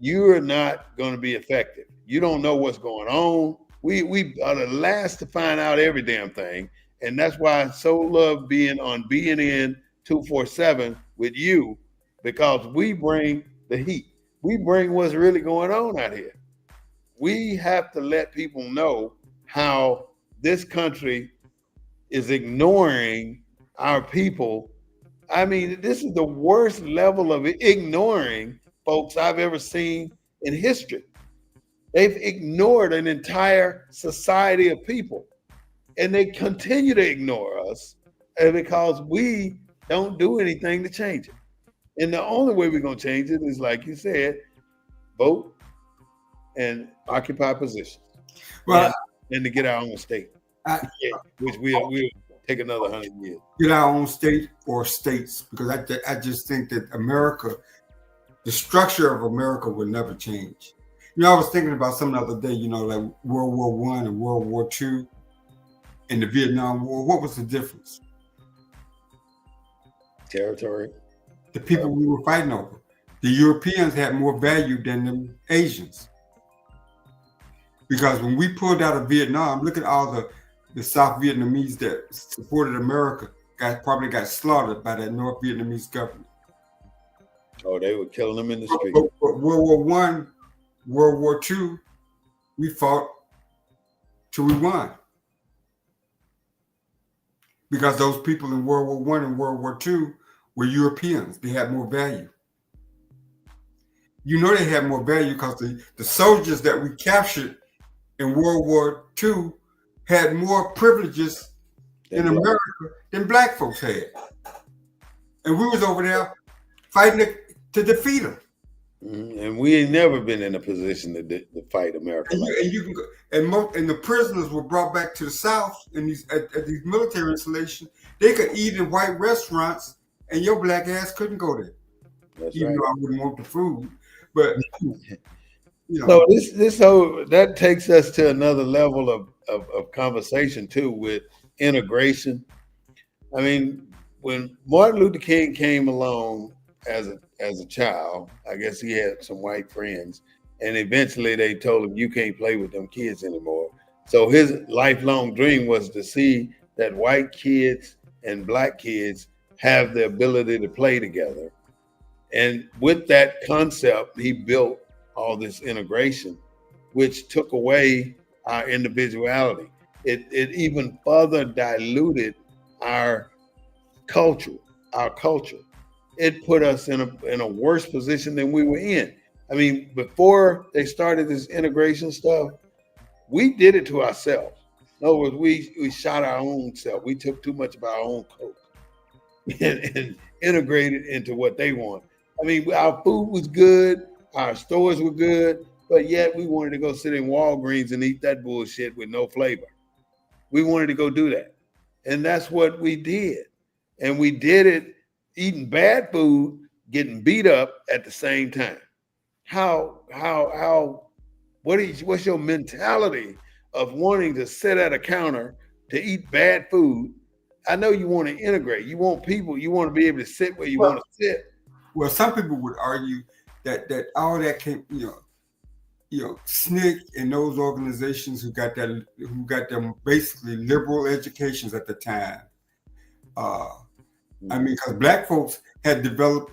you're not going to be effective. You don't know what's going on. We are the last to find out every damn thing. And that's why I so love being on BNN 247 with you, because we bring the heat. We bring what's really going on out here. We have to let people know how this country is ignoring our people. I mean, this is the worst level of ignoring folks I've ever seen in history. They've ignored an entire society of people, and they continue to ignore us because we don't do anything to change it. And the only way we're going to change it is, like you said, vote and occupy positions. Well, and to get our own state, which we'll take another 100 years. Get our own state or states, because I just think that America, the structure of America will never change. You know, I was thinking about something the other day, you know, like World War I and World War II. in the Vietnam War, what was the difference? Territory. The people we were fighting over. The Europeans had more value than the Asians. Because when we pulled out of Vietnam, look at all the South Vietnamese that supported America probably got slaughtered by that North Vietnamese government. Oh, they were killing them in the street. But World War I, World War II, we fought till we won. Because those people in World War I and World War II were Europeans. They had more value. You know they had more value because the soldiers that we captured in World War II had more privileges in America than black folks had. And we was over there fighting to defeat them. Mm-hmm. And we ain't never been in a position to fight America. And the prisoners were brought back to the South in these at these military installations. They could eat in white restaurants, and your black ass couldn't go there. That's even right. though I wouldn't want the food, but you know. So this whole that takes us to another level of conversation too with integration. I mean, when Martin Luther King came along as a child, I guess he had some white friends, and eventually they told him, you can't play with them kids anymore. So his lifelong dream was to see that white kids and black kids have the ability to play together. And with that concept, he built all this integration, which took away our individuality. It even further diluted our culture. It put us in a worse position than we were in. I mean, before they started this integration stuff, we did it to ourselves. In other words, we shot our own self. We took too much of our own coke and integrated into what they want. I mean, our food was good, our stores were good, but yet we wanted to go sit in Walgreens and eat that bullshit with no flavor. We wanted to go do that. And that's what we did. And we did it eating bad food, getting beat up at the same time. What's your mentality of wanting to sit at a counter to eat bad food? I know you want to integrate. You want people, you want to be able to sit where you want to sit. Well, some people would argue that all that came, SNCC and those organizations who got them basically liberal educations at the time. I mean, because black folks had developed.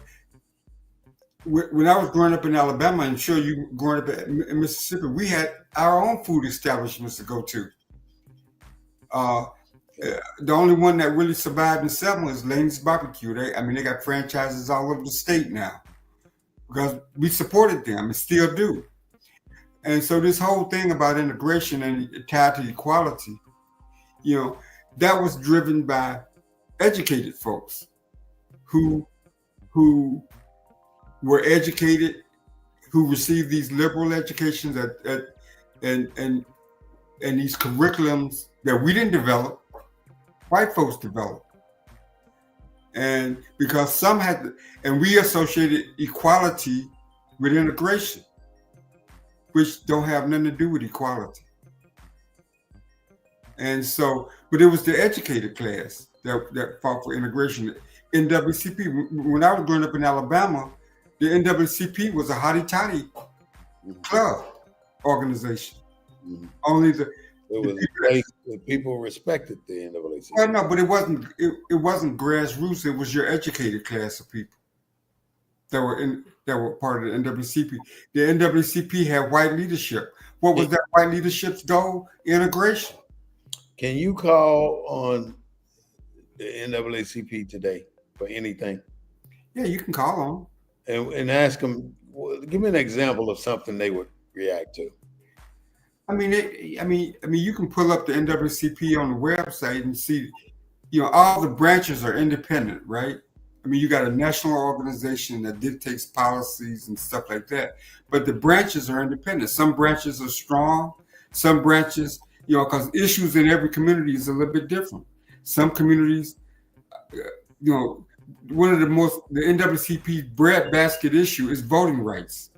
When I was growing up in Alabama, I'm sure you growing up in Mississippi, we had our own food establishments to go to. The only one that really survived in Selma is Lane's Barbecue. They got franchises all over the state now because we supported them and still do. And so this whole thing about integration and tied to equality, that was driven by educated folks who were educated, who received these liberal educations and these curriculums that we didn't develop, white folks developed. And because some had, and we associated equality with integration, which don't have nothing to do with equality. And so, but it was the educated class that fought for integration. NAACP, when I was growing up in Alabama, the NAACP was a hotty-totty club organization. Mm-hmm. Only the people respected the NAACP. Well, no, but it wasn't grassroots. It was your educated class of people that were part of the NAACP. The NAACP had white leadership. What was that white leadership's goal? Integration. Can you call on the NAACP today for anything? Yeah, you can call them and ask them. Give me an example of something they would react to. I mean, you can pull up the NAACP on the website and see, all the branches are independent, right? I mean, you got a national organization that dictates policies and stuff like that, but the branches are independent. Some branches are strong, some branches, because issues in every community is a little bit different. Some communities, one of the NAACP's breadbasket issue is voting rights.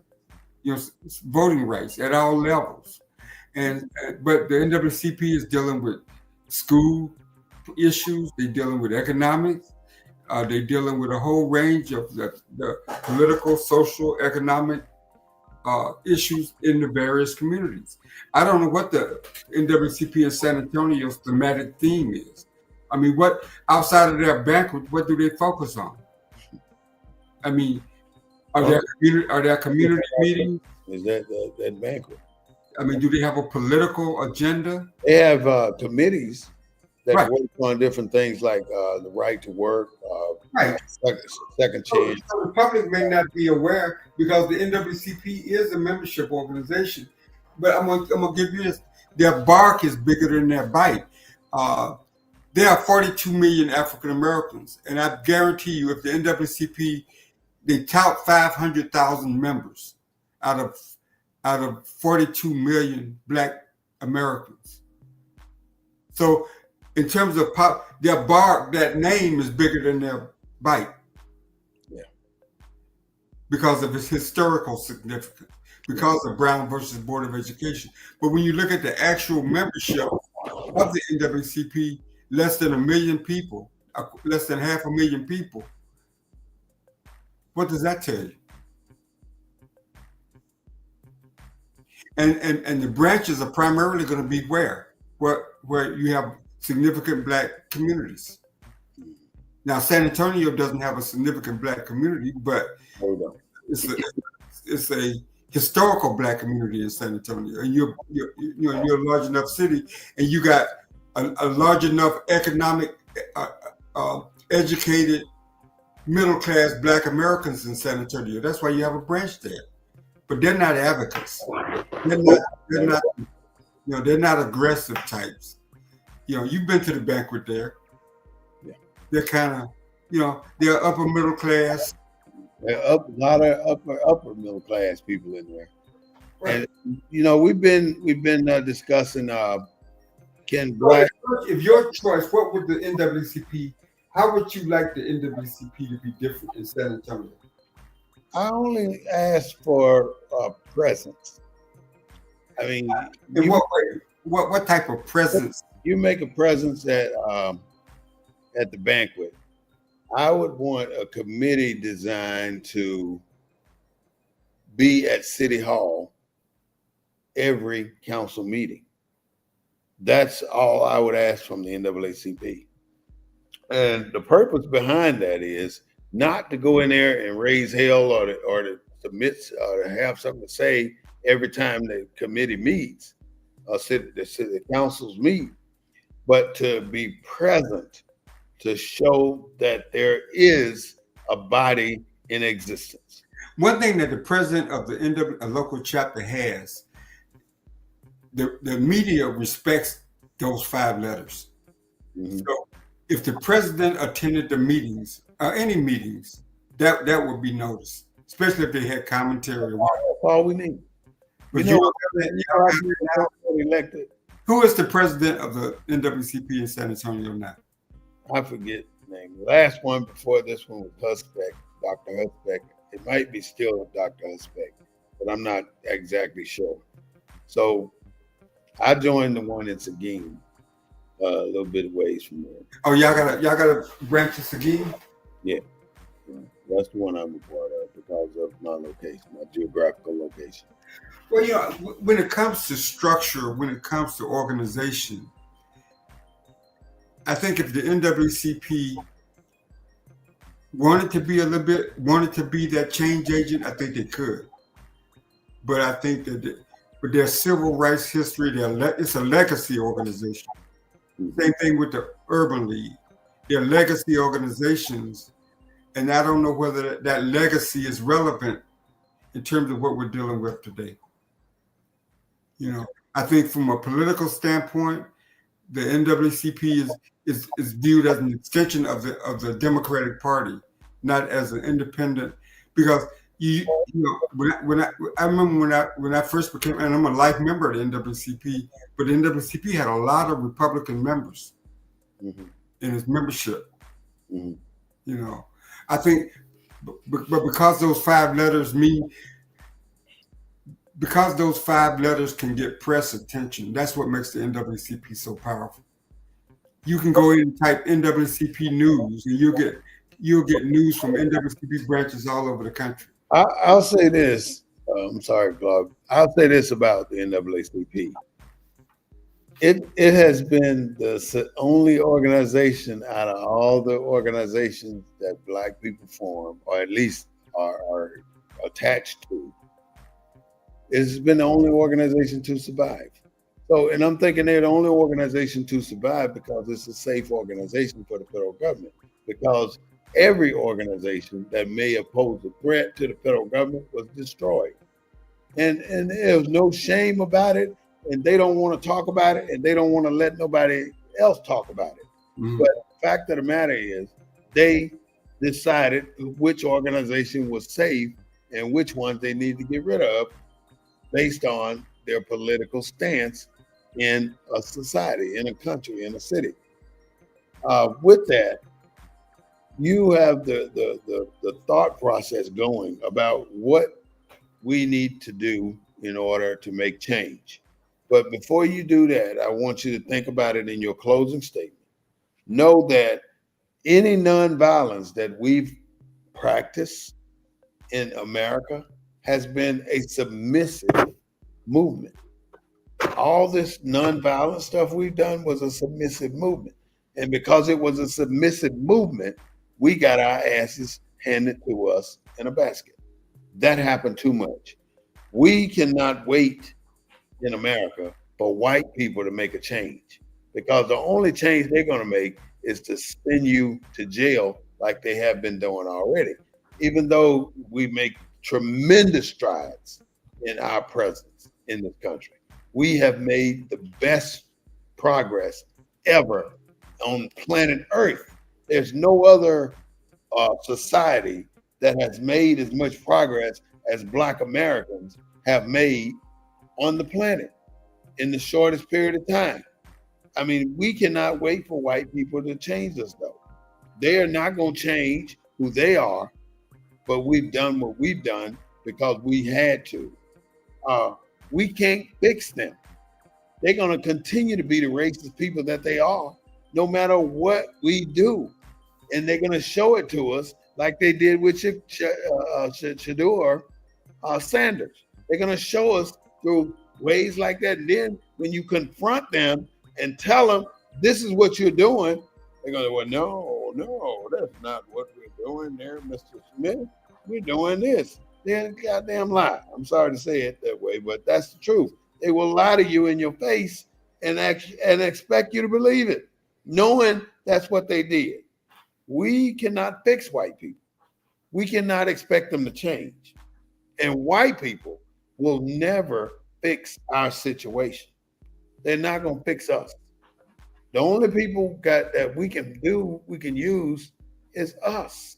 Voting rights at all levels. But the NAACP is dealing with, school issues. They're dealing with economics. They're dealing with a whole range of the political, social, economic issues in the various communities. I don't know what the NAACP in San Antonio's thematic theme is. I mean, what outside of their banquet, what do they focus on? I mean, are there community meetings? Is that banquet? I mean, do they have a political agenda? They have committees that Right. work on different things like the right to work, Right. second chance. So the public may not be aware because the NAACP is a membership organization. But I'm gonna give you this: their bark is bigger than their bite. There are 42 million African Americans, and I guarantee you, if the NAACP they tout 500,000 members out of 42 million Black Americans. So, in terms of their bark, that name is bigger than their bite. Yeah. Because of its historical significance, because of Brown versus Board of Education. But when you look at the actual membership of the NAACP, less than 1 million people, less than 500,000 people. What does that tell you? And the branches are primarily going to be where you have significant Black communities. Now, San Antonio doesn't have a significant Black community, but it's a historical Black community in San Antonio. And you're a large enough city, and you got a large enough economic, educated, middle-class Black Americans in San Antonio. That's why you have a branch there. But they're not advocates. They're not aggressive types. You've been to the banquet there. Yeah. They're kind of, they're upper middle class. There are a lot of upper middle class people in there. Right. And we've been discussing can Black. If your choice, what would the NAACP? How would you like the NAACP to be different in San Antonio? I only ask for a presence. I mean, in what way? What type of presence? You make a presence at the banquet. I would want a committee designed to be at City Hall every council meeting. That's all I would ask from the NAACP. And the purpose behind that is not to go in there and raise hell or to submit or to have something to say every time the committee meets or the city councils meet, but to be present to show that there is a body in existence. One thing that the president of a local chapter has, the media respects those 5 letters. Mm-hmm. So if the president attended the meetings or any meetings, that would be noticed, especially if they had commentary. That's all we need. But elected. Who is the president of the NAACP in San Antonio now? I forget the name. The last one before this one was Huspeck, Dr. Huspeck. It might be still Dr. Huspeck, but I'm not exactly sure. So I joined the one in Seguin, a little bit of ways from there. Oh, y'all got a branch in Seguin? Yeah. That's the one I'm a part of because of my location, my geographical location. Well, when it comes to structure, when it comes to organization, I think if the NAACP wanted to be that change agent, I think they could. But I think that with their civil rights history, it's a legacy organization. Mm-hmm. Same thing with the Urban League. They're legacy organizations, and I don't know whether that legacy is relevant in terms of what we're dealing with today. I think from a political standpoint, the NAACP is viewed as an extension of the Democratic Party, not as an independent. Because when I first became, and I'm a life member of the NAACP, but the NAACP had a lot of Republican members mm-hmm. in its membership. Mm-hmm. I think, but because those 5 letters mean. Because those 5 letters can get press attention, that's what makes the NAACP so powerful. You can go in and type NAACP news, and you'll get news from NAACP branches all over the country. I'll say this. I'm sorry, Claude. I'll say this about the NAACP. It has been the only organization out of all the organizations that Black people form, or at least are attached to. It's been the only organization to survive. So, and I'm thinking they're the only organization to survive because it's a safe organization for the federal government. Because every organization that may have posed a threat to the federal government was destroyed. And there's no shame about it, and they don't want to talk about it, and they don't want to let nobody else talk about it. Mm-hmm. But the fact of the matter is, they decided which organization was safe and which ones they need to get rid of based on their political stance in a society, in a country, in a city. With that, you have the thought process going about what we need to do in order to make change. But before you do that, I want you to think about it in your closing statement. Know that any nonviolence that we've practiced in America has been a submissive movement. All this nonviolent stuff we've done was a submissive movement. And because it was a submissive movement, we got our asses handed to us in a basket. That happened too much. We cannot wait in America for white people to make a change, because the only change they're going to make is to send you to jail like they have been doing already. Even though we make tremendous strides in our presence in this country, we have made the best progress ever on planet Earth. There's no other society that has made as much progress as Black Americans have made on the planet in the shortest period of time. I mean, we cannot wait for white people to change us, though. They are not going to change who they are, but we've done what we've done because we had to. We can't fix them. They're going to continue to be the racist people that they are, no matter what we do. And they're going to show it to us like they did with Shadur Sanders. They're going to show us through ways like that. And then when you confront them and tell them, this is what you're doing, they're going to go, well, no, that's not what we're doing there, Mr. Smith. We're doing this. They're a goddamn lie. I'm sorry to say it that way, but that's the truth. They will lie to you in your face and expect you to believe it, knowing that's what they did. We cannot fix white people. We cannot expect them to change. And white people will never fix our situation. They're not going to fix us. The only people that we can use is us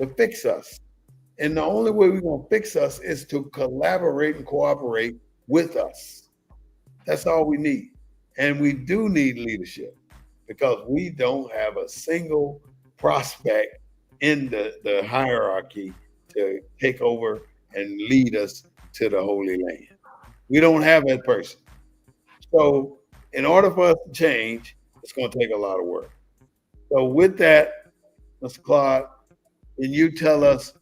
to fix us. And the only way we're going to fix us is to collaborate and cooperate with us. That's all we need. And we do need leadership, because we don't have a single prospect in the hierarchy to take over and lead us to the Holy Land. We don't have that person. So in order for us to change, it's going to take a lot of work. So with that, Mr. Claude, can you tell us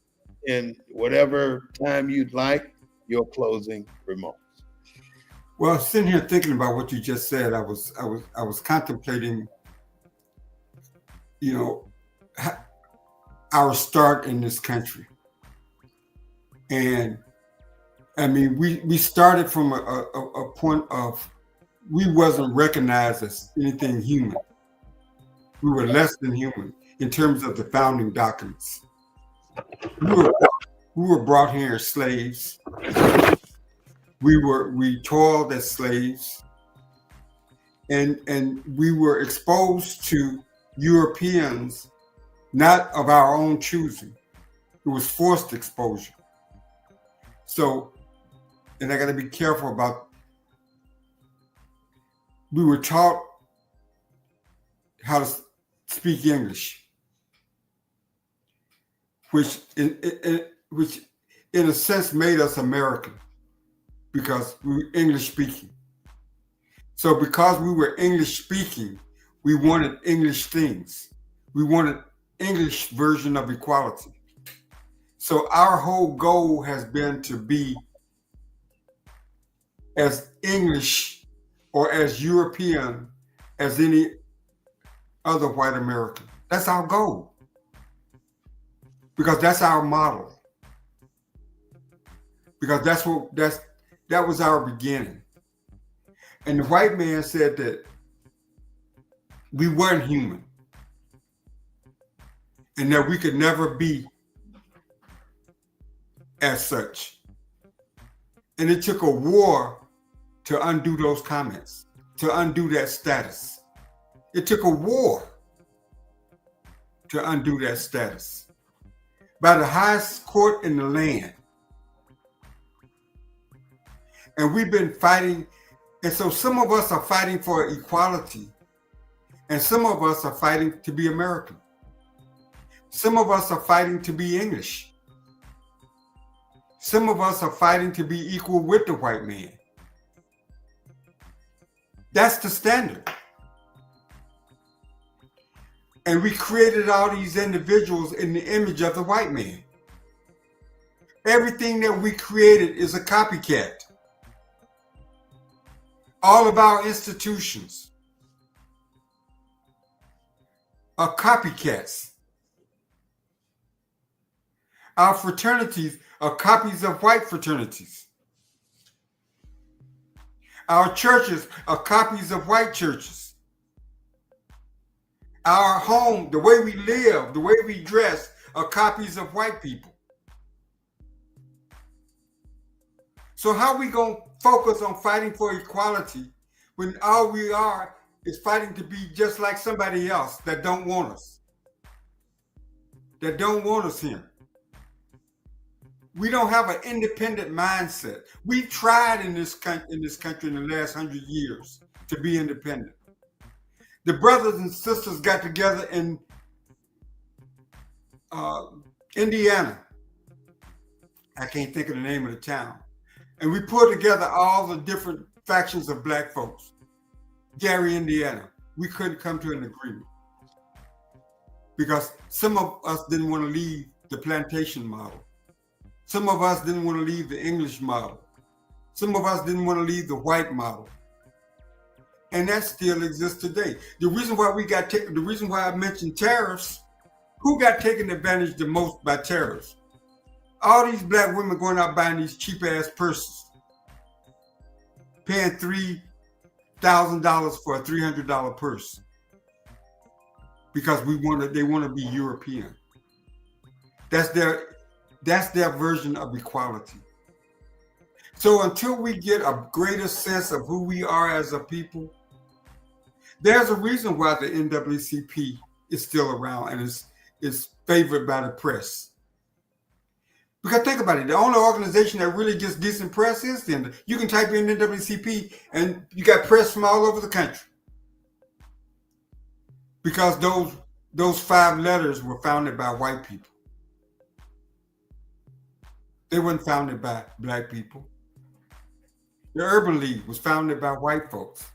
in whatever time you'd like your closing remarks? Well, sitting here thinking about what you just said, I was contemplating, our start in this country. And I mean, we started from a point of, we wasn't recognized as anything human. We were less than human in terms of the founding documents. We were brought here as slaves. We toiled as slaves, and we were exposed to Europeans, not of our own choosing. It was forced exposure. So, and I got to be careful about, we were taught how to speak English, which in a sense made us American, because we were English speaking. So because we were English speaking, We wanted English things. We wanted English version of equality. So our whole goal has been to be as English or as European as any other white American. That's our goal. Because that's our model. Because that was our beginning. And the white man said that we weren't human and that we could never be as such. And it took a war to undo those comments, to undo that status. It took a war to undo that status by the highest court in the land. And we've been fighting. And so some of us are fighting for equality, and some of us are fighting to be American. Some of us are fighting to be English. Some of us are fighting to be equal with the white man. That's the standard. And we created all these individuals in the image of the white man. Everything that we created is a copycat. All of our institutions are copycats. Our fraternities are copies of white fraternities. Our churches are copies of white churches. Our home, the way we live, the way we dress, are copies of white people. So how are we going to focus on fighting for equality when all we are is fighting to be just like somebody else that don't want us, that don't want us here? We don't have an independent mindset. We tried in this country in the last 100 years to be independent. The brothers and sisters got together in Indiana. I can't think of the name of the town. And we put together all the different factions of black folks. Gary, Indiana. We couldn't come to an agreement because some of us didn't want to leave the plantation model. Some of us didn't want to leave the English model. Some of us didn't want to leave the white model. And that still exists today. The reason why I mentioned tariffs, who got taken advantage the most by tariffs? All these black women going out buying these cheap ass purses, paying $3,000 for a $300 purse because they want to be European. That's their version of equality. So until we get a greater sense of who we are as a people, there's a reason why the NAACP is still around and is favored by the press. Because think about it, the only organization that really gets decent press is the you can type in NAACP and you got press from all over the country. Because those 5 letters were founded by white people. They weren't founded by black people. The Urban League was founded by white folks.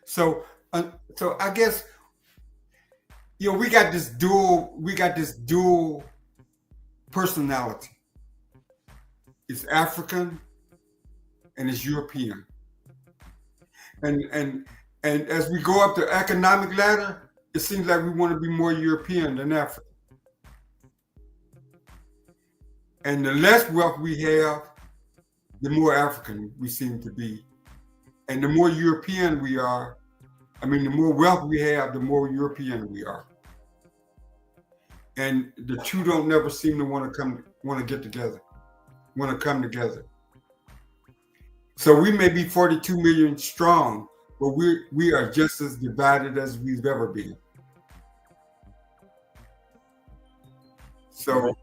So I guess, we got this dual personality. It's African and it's European. And as we go up the economic ladder, it seems like we want to be more European than African. And the less wealth we have, the more African we seem to be. And the more European we are, the more wealth we have, the more European we are. And the two don't never seem to want to come together. So we may be 42 million strong, but we are just as divided as we've ever been. So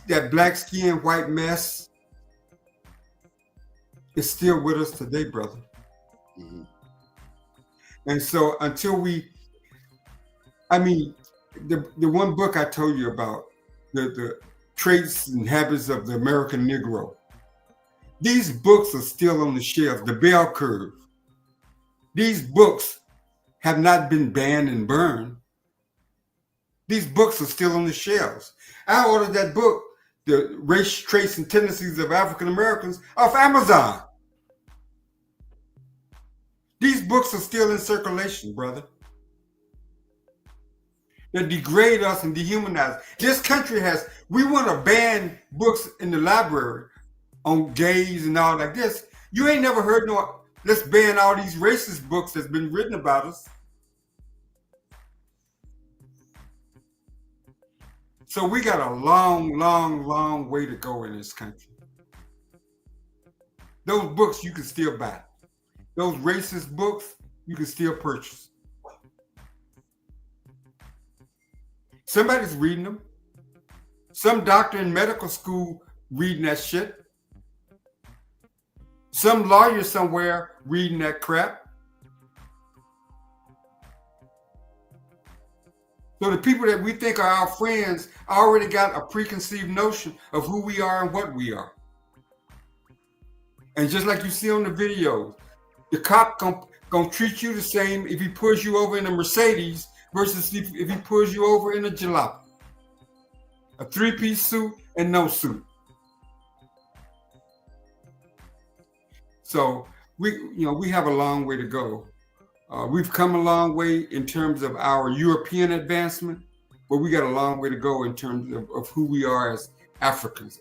that black skin, white mess is still with us today, brother. Mm-hmm. And so until the one book I told you about, the traits and habits of the American Negro, These books are still on the shelf, the bell curve. These books have not been banned and burned. These books are still on the shelves. I ordered that book, The Race, Traits, and Tendencies of African Americans, off Amazon. These books are still in circulation, brother. That degrade us and dehumanize. This country we want to ban books in the library on gays and all like this. You ain't never heard let's ban all these racist books that's been written about us. So we got a long, long, long way to go in this country. Those books you can still buy. Those racist books you can still purchase. Somebody's reading them. Some doctor in medical school reading that shit. Some lawyer somewhere reading that crap. So the people that we think are our friends already got a preconceived notion of who we are and what we are. And just like you see on the videos, the cop gonna treat you the same if he pulls you over in a Mercedes versus if he pulls you over in a jalopy. A 3-piece suit and no suit. So we have a long way to go. We've come a long way in terms of our European advancement, but we got a long way to go in terms of who we are as Africans,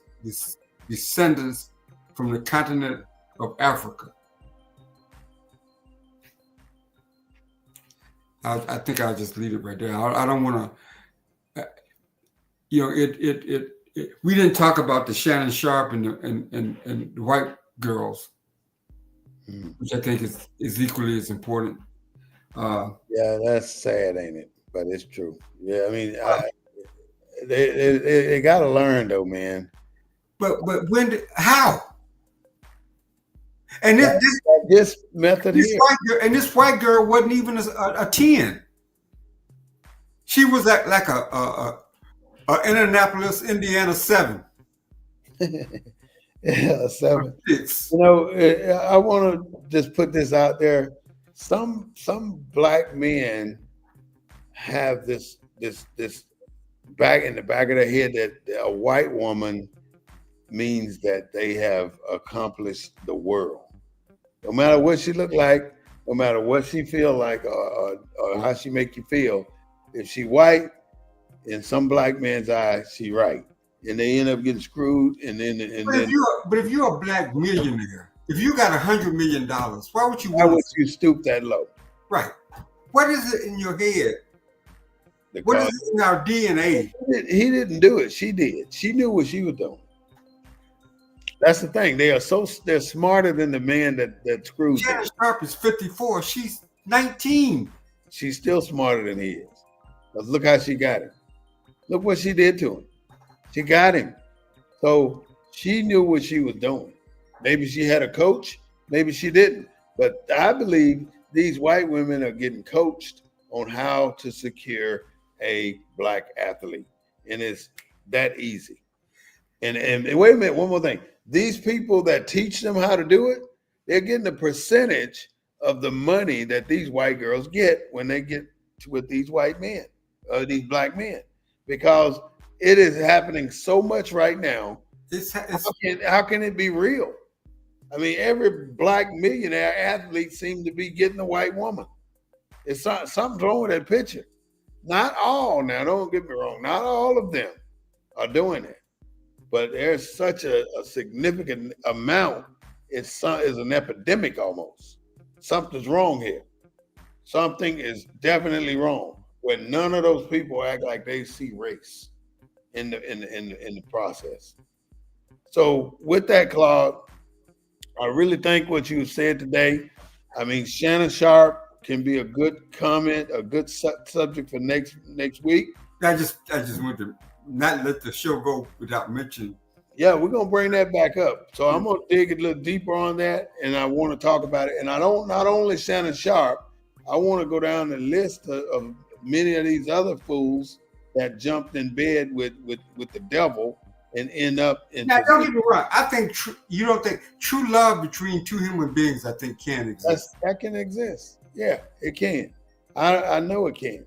descendants from the continent of Africa. I think I'll just leave it right there. I don't want to. We didn't talk about the Shannon Sharp and the white girls, which I think is equally as important. Yeah, that's sad, ain't it? But it's true. Yeah, I mean, they got to learn though, man. But how? And this method here. This white girl wasn't even a 10. She was like a Indianapolis, Indiana 7. Yeah, 7. I want to just put this out there. Some black men have this back in the back of their head that a white woman means that they have accomplished the world. No matter what she look like, no matter what she feel like, or how she make you feel, if she white, in some black man's eyes, she right, and they end up getting screwed. But if you're a black millionaire, if you got $100 million, why would you stoop that low? Right. What is it in your head? What is it in our DNA? He didn't do it. She did. She knew what she was doing. That's the thing. They're smarter than the man that screwed them. Shannon Sharp is 54. She's 19. She's still smarter than he is. But look how she got him. Look what she did to him. She got him. So she knew what she was doing. Maybe she had a coach. Maybe she didn't. But I believe these white women are getting coached on how to secure a black athlete. And it's that easy. And wait a minute, one more thing. These people that teach them how to do it, they're getting a percentage of the money that these white girls get when they get with these white men, these black men, because it is happening so much right now. How can it be real? I mean, every black millionaire athlete seems to be getting a white woman. It's something's wrong with that picture. Not all now, don't get me wrong. Not all of them are doing it. But there's such a significant amount. It's an epidemic almost. Something's wrong here. Something is definitely wrong. Where none of those people act like they see race in the process. So with that, Claude, I really think what you said today. I mean, Shannon Sharp can be a good comment, a good subject for next week. I just want to not let the show go without mentioning. Yeah, we're gonna bring that back up. So I'm gonna dig a little deeper on that, and I want to talk about it. And I don't not only Shannon Sharp, I want to go down the list of many of these other fools that jumped in bed with the devil and end up in. Now, don't get me wrong. I think you don't think true love between two human beings, I think, can exist. That can exist. Yeah, it can. I know it can.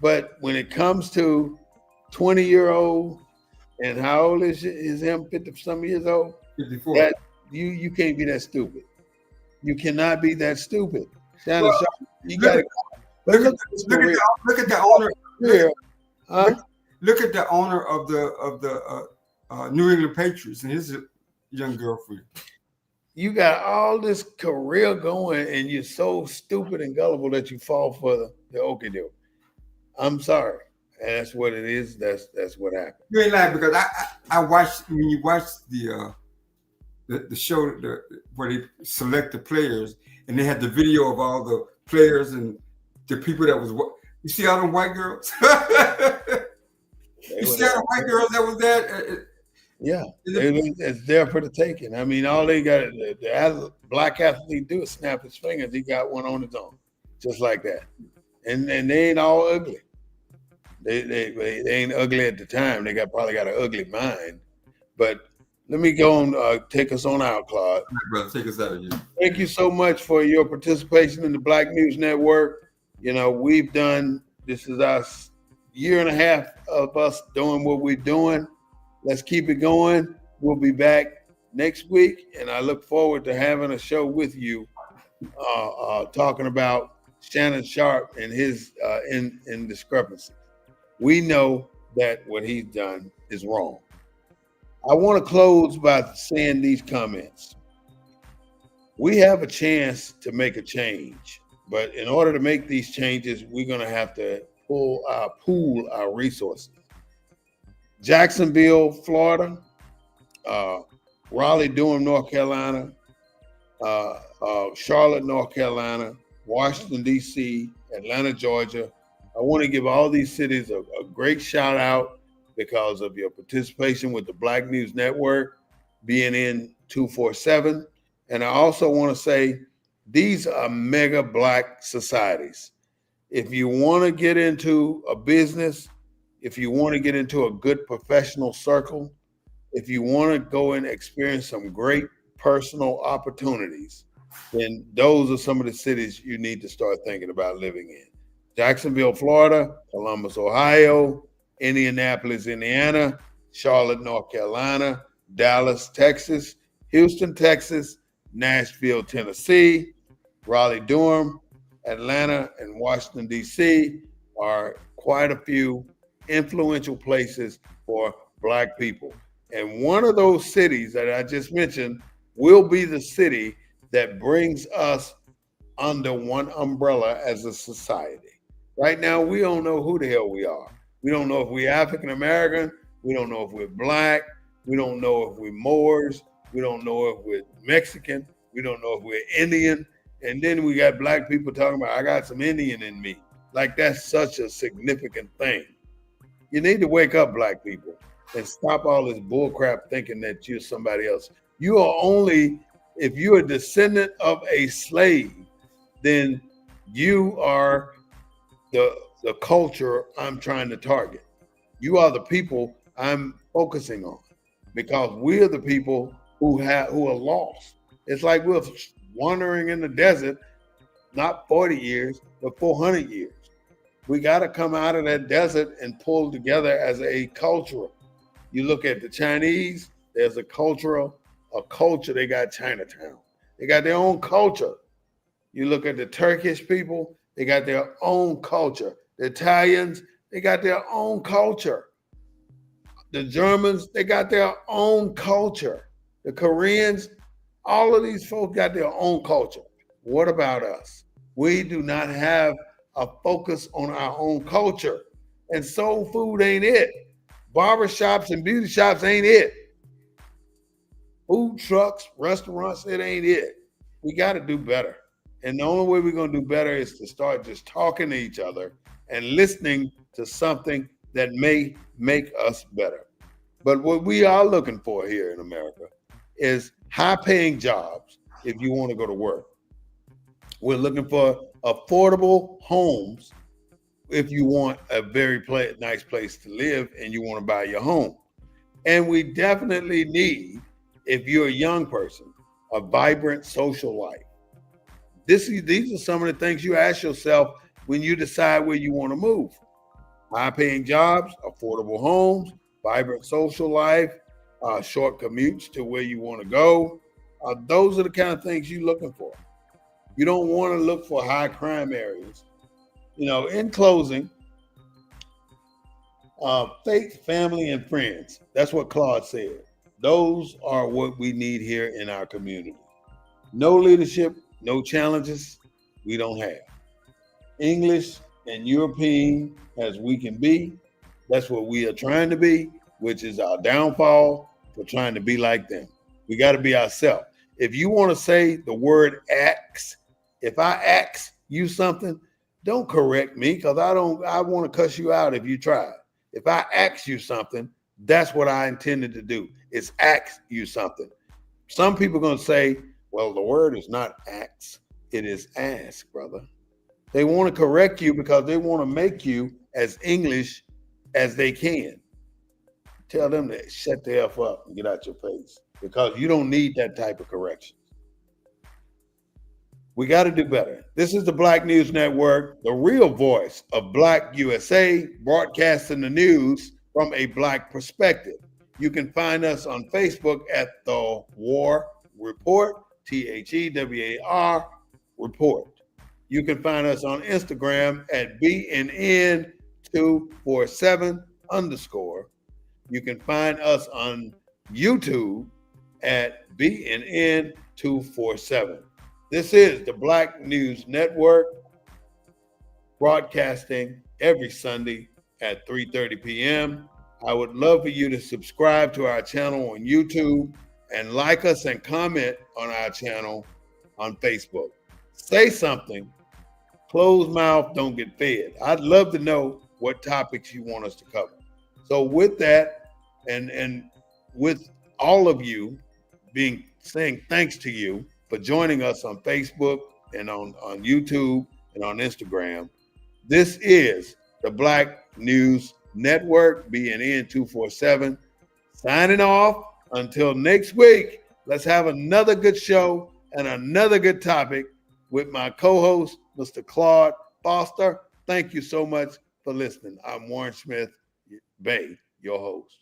But when it comes to 20-year-old, and how old is him? 50-some years old. 54. That you can't be that stupid. You cannot be that stupid. Well, you got to look at the owner. Look at the owner of the New England Patriots and his young girlfriend. You got all this career going, and you're so stupid and gullible that you fall for the okie doke. I'm sorry. And that's what it is. That's what happened. You ain't lying, because I watched, when you watch the show where they select the players, and they had the video of all the players and the people that was. You see all them white girls. You see all the white girls that was there. Yeah, it's there for the taking. I mean, all they got the black athlete do is snap his fingers. He got one on his own, just like that. And they ain't all ugly. They ain't ugly at the time. They probably got an ugly mind. But let me go on. Take us on out, Claude. Brother, take us out of here. Thank you so much for your participation in the Black News Network. You know, this is our year and a half of us doing what we're doing. Let's keep it going. We'll be back next week, and I look forward to having a show with you talking about Shannon Sharpe and his indiscrepancies. We know that what he's done is wrong. I want to close by saying these comments. We have a chance to make a change, but in order to make these changes, we're going to have to pool our resources. Jacksonville, Florida, Raleigh-Durham, North Carolina, Charlotte, North Carolina, Washington, D.C., Atlanta, Georgia. I want to give all these cities a great shout out because of your participation with the Black News Network, BNN 247. And I also want to say these are mega Black societies. If you want to get into a business, if you want to get into a good professional circle, if you want to go and experience some great personal opportunities, then those are some of the cities you need to start thinking about living in. Jacksonville, Florida, Columbus, Ohio, Indianapolis, Indiana, Charlotte, North Carolina, Dallas, Texas, Houston, Texas, Nashville, Tennessee, Raleigh-Durham, Atlanta, and Washington, D.C. are quite a few influential places for Black people. And one of those cities that I just mentioned will be the city that brings us under one umbrella as a society. Right now, we don't know who the hell we are. We don't know if we're African American. We don't know if we're Black. We don't know if we're Moors. We don't know if we're Mexican. We don't know if we're Indian. And then we got Black people talking about, I got some Indian in me. Like, that's such a significant thing. You need to wake up, Black people, and stop all this bullcrap thinking that you're somebody else. You are only, if you're a descendant of a slave, then you are the culture I'm trying to target. You are the people I'm focusing on, because we're the people who are lost. It's like we're wandering in the desert, not 40 years, but 400 years. We got to come out of that desert and pull together as a culture. You look at the Chinese, there's a culture, they got Chinatown. They got their own culture. You look at the Turkish people, they got their own culture. The Italians, they got their own culture. The Germans, they got their own culture. The Koreans, all of these folks got their own culture. What about us? We do not have a focus on our own culture. And soul food ain't it. Barbershops and beauty shops ain't it. Food trucks, restaurants, it ain't it. We got to do better. And the only way we're going to do better is to start just talking to each other and listening to something that may make us better. But what we are looking for here in America is high-paying jobs if you want to go to work. We're looking for affordable homes if you want a very nice place to live and you want to buy your home. And we definitely need, if you're a young person, a vibrant social life. These are some of the things you ask yourself when you decide where you want to move. High-paying jobs, affordable homes, vibrant social life, short commutes to where you want to go. Those are the kind of things you're looking for. You don't want to look for high crime areas. In closing, faith, family, and friends. That's what Claude said. Those are what we need here in our community. No leadership, no challenges, we don't have. English and European as we can be, that's what we are trying to be, which is our downfall for trying to be like them. We got to be ourselves. If you want to say the word ax, if I ask you something, don't correct me because I want to cuss you out if you try. If I ask you something, that's what I intended to do, is ask you something. Some people are going to say, well, the word is not ask, it is ask, brother. They want to correct you because they want to make you as English as they can. Tell them to shut the F up and get out your face because you don't need that type of correction. We got to do better. This is the Black News Network, the real voice of Black USA, broadcasting the news from a Black perspective. You can find us on Facebook at The War Report, THEWAR Report. You can find us on Instagram at BNN247_. You can find us on YouTube at BNN247. This is the Black News Network, broadcasting every Sunday at 3:30 p.m. I would love for you to subscribe to our channel on YouTube and like us and comment on our channel on Facebook. Say something. Closed mouth don't get fed. I'd love to know what topics you want us to cover. So with that, and with all of you saying thanks to you for joining us on Facebook and on YouTube and on Instagram. This is the Black News Network, BNN 247, signing off. Until next week, let's have another good show and another good topic with my co-host, Mr. Claude Foster. Thank you so much for listening. I'm Warren Smith-Bey, your host.